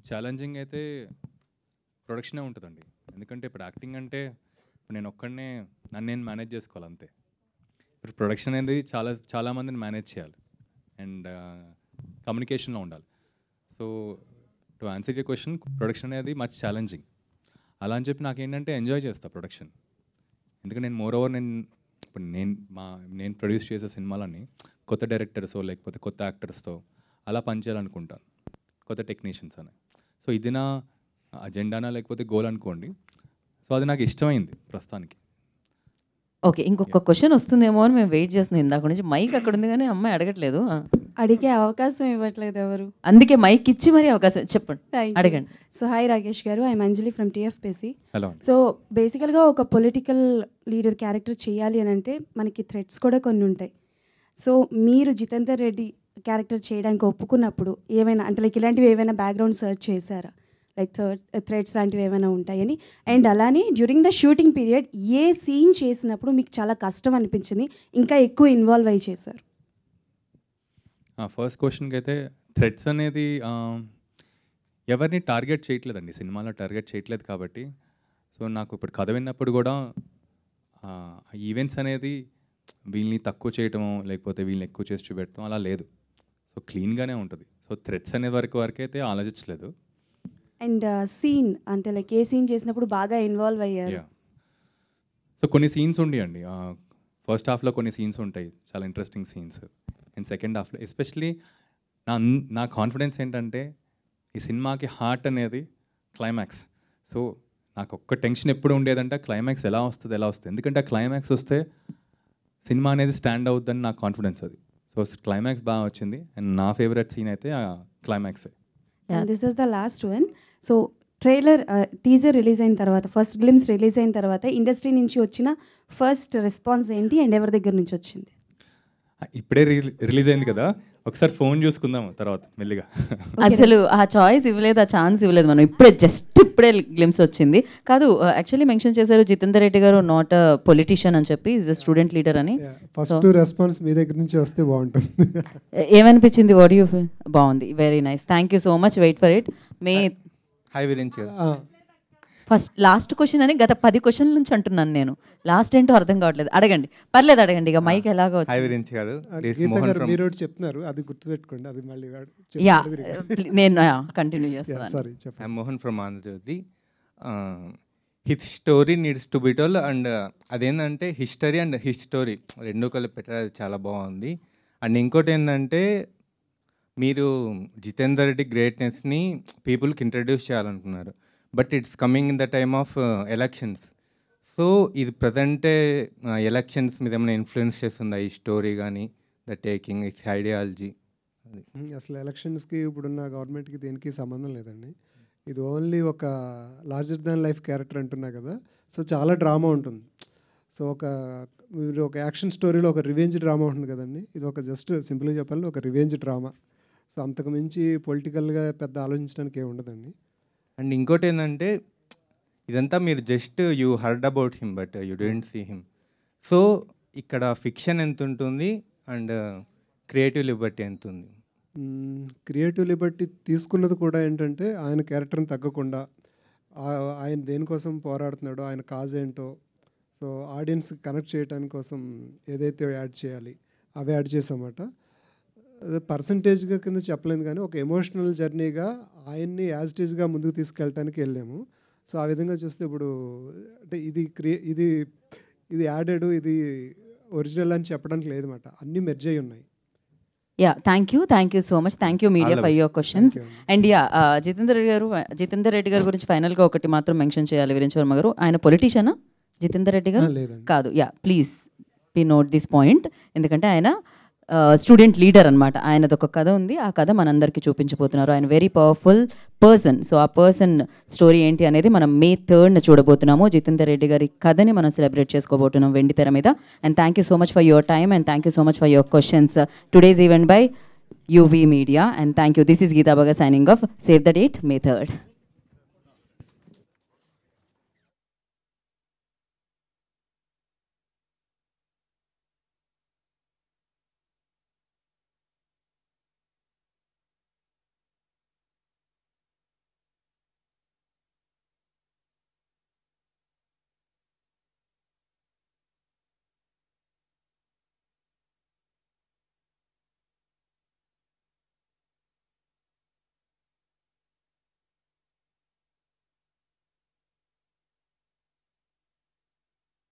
ఛాలెంజింగ్ అయితే ప్రొడక్షనే ఉంటుందండి. ఎందుకంటే ఇప్పుడు యాక్టింగ్ అంటే నేను ఒక్కడనే నన్ను నేను మేనేజ్ చేసుకోవాలి అంతే. ఇప్పుడు ప్రొడక్షన్ అనేది చాలామందిని మేనేజ్ చేయాలి అండ్ కమ్యూనికేషన్లో ఉండాలి. So to answer your question, production అనేది మచ్ ఛాలెంజింగ్. అలా అని చెప్పి నాకేంటంటే ఎంజాయ్ చేస్తా ప్రొడక్షన్. ఎందుకంటే నేను మోర్ ఓవర్ ఇప్పుడు నేను ప్రొడ్యూస్ చేసే సినిమాలన్నీ కొత్త డైరెక్టర్స్తో లేకపోతే కొత్త యాక్టర్స్తో అలా పనిచేయాలనుకుంటాను, కొత్త టెక్నీషియన్స్ అని. సో ఇది నా అజెండానా లేకపోతే గోల్ అనుకోండి. సో అది నాకు ఇష్టమైంది ప్రస్తుతానికి. ఓకే, ఇంకొక క్వశ్చన్ వస్తుందేమో అని మేము వెయిట్ చేస్తున్నాం ఇందాక నుంచి. మైక్ అక్కడ ఉంది కానీ అమ్మాయి అడగట్లేదు, అడిగే అవకాశం ఇవ్వట్లేదు ఎవరు. అందుకే మైక్ ఇచ్చి మరీ అవకాశం చెప్పండి, అడగండి. సో హాయ్ రాకేష్ గారు, I'm Anjali from TFPC. Hello. So బేసికల్గా ఒక పొలిటికల్ లీడర్ క్యారెక్టర్ చేయాలి అని అంటే మనకి థ్రెట్స్ కూడా కొన్ని ఉంటాయి. సో మీరు జితేందర్ రెడ్డి క్యారెక్టర్ చేయడానికి ఒప్పుకున్నప్పుడు ఏమైనా అంటే లైక్ ఇలాంటివి ఏమైనా బ్యాక్గ్రౌండ్ సర్చ్ చేశారా, లైక్ థ్రెడ్స్ లాంటివి ఏమైనా ఉంటాయని? అండ్ అలానే డ్యూరింగ్ ద షూటింగ్ పీరియడ్ ఏ సీన్ చేసినప్పుడు మీకు చాలా కష్టం అనిపించింది, ఇంకా ఎక్కువ ఇన్వాల్వ్ అయ్యి చేశారు? ఫస్ట్ క్వశ్చన్కి అయితే థ్రెడ్స్ అనేది ఎవరిని టార్గెట్ చేయట్లేదండి, సినిమాలో టార్గెట్ చేయట్లేదు కాబట్టి. సో నాకు ఇప్పుడు కథ విన్నప్పుడు కూడా ఈవెంట్స్ అనేది వీళ్ళని తక్కువ చేయటము లేకపోతే వీళ్ళని ఎక్కువ చేసి చూపెట్టడం అలా లేదు. సో క్లీన్గానే ఉంటుంది. సో థ్రెడ్స్ అనే వరకైతే ఆలోచించలేదు. అండ్ సీన్ అంటే లైక్ ఏ సీన్ చేసినప్పుడు బాగా ఇన్వాల్వ్ అయ్యారు? సో కొన్ని సీన్స్ ఉండేయండి, ఫస్ట్ హాఫ్లో కొన్ని సీన్స్ ఉంటాయి చాలా ఇంట్రెస్టింగ్ సీన్స్. అండ్ సెకండ్ హాఫ్లో ఎస్పెషలీ నా కాన్ఫిడెన్స్ ఏంటంటే ఈ సినిమాకి హార్ట్ అనేది క్లైమాక్స్. సో నాకు ఒక్క టెన్షన్ ఎప్పుడు ఉండేదంటే క్లైమాక్స్ ఎలా వస్తుంది. ఎందుకంటే ఆ క్లైమాక్స్ వస్తే సినిమా అనేది స్టాండ్ అవుతుందని నాకు కాన్ఫిడెన్స్ అది. సో క్లైమాక్స్ బాగా వచ్చింది అండ్ నా ఫేవరెట్ సీన్ అయితే ఆ క్లైమాక్సే. This is the last one. So trailer teaser release అయిన తర్వాత, ఫస్ట్ గ్లిమ్స్ రిలీజ్ అయిన తర్వాత ఇండస్ట్రీ నుంచి వచ్చిన ఫస్ట్ రెస్పాన్స్ ఏంటి అండ్ ఎవరి దగ్గర నుంచి వచ్చింది? ఇప్పుడే రిలీజ్ అయింది కదా, ఒకసారి ఫోన్ చూసుకుందాం తర్వాత మెల్లిగా. అసలు ఆ చాయిస్ ఇవ్వలేదు, ఆ ఛాన్స్ ఇవ్వలేదు మనం. ఇప్పుడే గ్లిమ్స్ వచ్చింది కాదు. యాక్చువల్లీ మెన్షన్ చేశారు జితేందర్ రెడ్డి గారు నాట్ పొలిటీషియన్ అని చెప్పి, ఈజ్ అ స్టూడెంట్ లీడర్ అని. ఫస్ట్ రెస్పాన్స్ మీ దగ్గర నుంచి వస్తే బాగుంటుంది. ఏమనిపించింది? What you feel? బాగుంది, very nice, thank you so much. Wait for it. Hi Virinchi. First last question అని గత 10 క్వశ్చన్ల నుంచి అంటున్నాను నేను. లాస్ట్ ఏంటో అర్థం కావట్లేదు. అడగండి, పర్లేదు అడగండి. ఇక మైక్ ఎలాగో మీరు చెప్తున్నారు, అది గుర్తుపెట్టుకోండి. అది మళ్ళీ నేను కంటిన్యూ చేస్తాను. సారీ, చెప్పండి. Mohan from Andhra Jyothy. His story needs to be told and అదేంటంటే హిస్టరీ అండ్ హిస్టోరీ రెండు కలిపి పెట్టారు, అది చాలా బాగుంది. అండ్ ఇంకోటి ఏంటంటే మీరు జితేందర్ రెడ్డి గ్రేట్నెస్ని పీపుల్కి ఇంట్రడ్యూస్ చేయాలనుకున్నారు, but it's coming in the time of elections. So ఇది ప్రజెంటే ఎలక్షన్స్ మీద ఏమైనా ఇన్ఫ్లుయెన్స్ చేస్తుందా ఈ స్టోరీ కానీ, ద టేకింగ్ ఇట్స్ ఐడియాలజీ అసలు ఎలక్షన్స్కి ఇప్పుడున్న గవర్నమెంట్కి దేనికి సంబంధం లేదండి. ఇది ఓన్లీ ఒక లార్జర్ దాన్ లైఫ్ క్యారెక్టర్ అంటున్నా కదా, సో చాలా డ్రామా ఉంటుంది. సో మీరు ఒక యాక్షన్ స్టోరీలో ఒక రివెంజ్ డ్రామా ఉంటుంది కదండి, ఇది ఒక జస్ట్ సింపుల్గా చెప్పాలంటే ఒక రివెంజ్ డ్రామా. సో అంతకు మించి పొలిటికల్గా పెద్ద ఆలోచించడానికి ఏమి ఉండదండి. అండ్ ఇంకోటి ఏంటంటే ఇదంతా మీరు just you heard about him but you don't see him. So ఇక్కడ ఫిక్షన్ ఎంత ఉంటుంది అండ్ క్రియేటివ్ లిబర్టీ ఎంత ఉంది? క్రియేటివ్ లిబర్టీ తీసుకున్నది కూడా ఏంటంటే ఆయన క్యారెక్టర్ని తగ్గకుండా ఆయన దేనికోసం పోరాడుతున్నాడో, ఆయన కాజ్ ఏంటో, సో ఆడియన్స్ కనెక్ట్ చేయడానికి కోసం ఏదైతే యాడ్ చేయాలి అవి యాడ్ చేసామట. పర్సంటేజ్గా కింద చెప్పలేదు కానీ ఒక ఎమోషనల్ జర్నీగా ఆయన్ని యాజ్ ఇట్ ఈజ్గా ముందుకు తీసుకెళ్ళడానికి వెళ్ళాము. సో ఆ విధంగా చూస్తే ఇప్పుడు అంటే ఇది యాడెడ్, ఇది ఒరిజినల్ అని చెప్పడానికి లేదన్నమాట, అన్నీ మెర్జ్ అయి ఉన్నాయి. Yeah, thank you so much. Thank you media for your questions. And yeah, Jitender Reddy గారి గురించి ఫైనల్గా ఒకటి మాత్రం మెన్షన్ చేయాలి వీరేంద్ర వర్మ గారు. ఆయన పొలిటీషియనా జితేందర్ రెడ్డి గారు? కాదు. Yeah, please be note this point. ఎందుకంటే ఆయన స్టూడెంట్ లీడర్ అనమాట. ఆయనది ఒక కథ ఉంది, ఆ కథ మనందరికీ చూపించబోతున్నారు. ఆయన వెరీ పవర్ఫుల్ పర్సన్. సో ఆ పర్సన్ స్టోరీ ఏంటి అనేది మనం May 3rd చూడబోతున్నాము. జితేందర్ రెడ్డి గారి కథని మనం సెలబ్రేట్ చేసుకోబోతున్నాం వెండి తెర మీద. And thank you so much for your time and thank you so much for your questions. Today's event by UV Media. And thank you. This is Geeta Baga signing off. Save the date, May 3rd.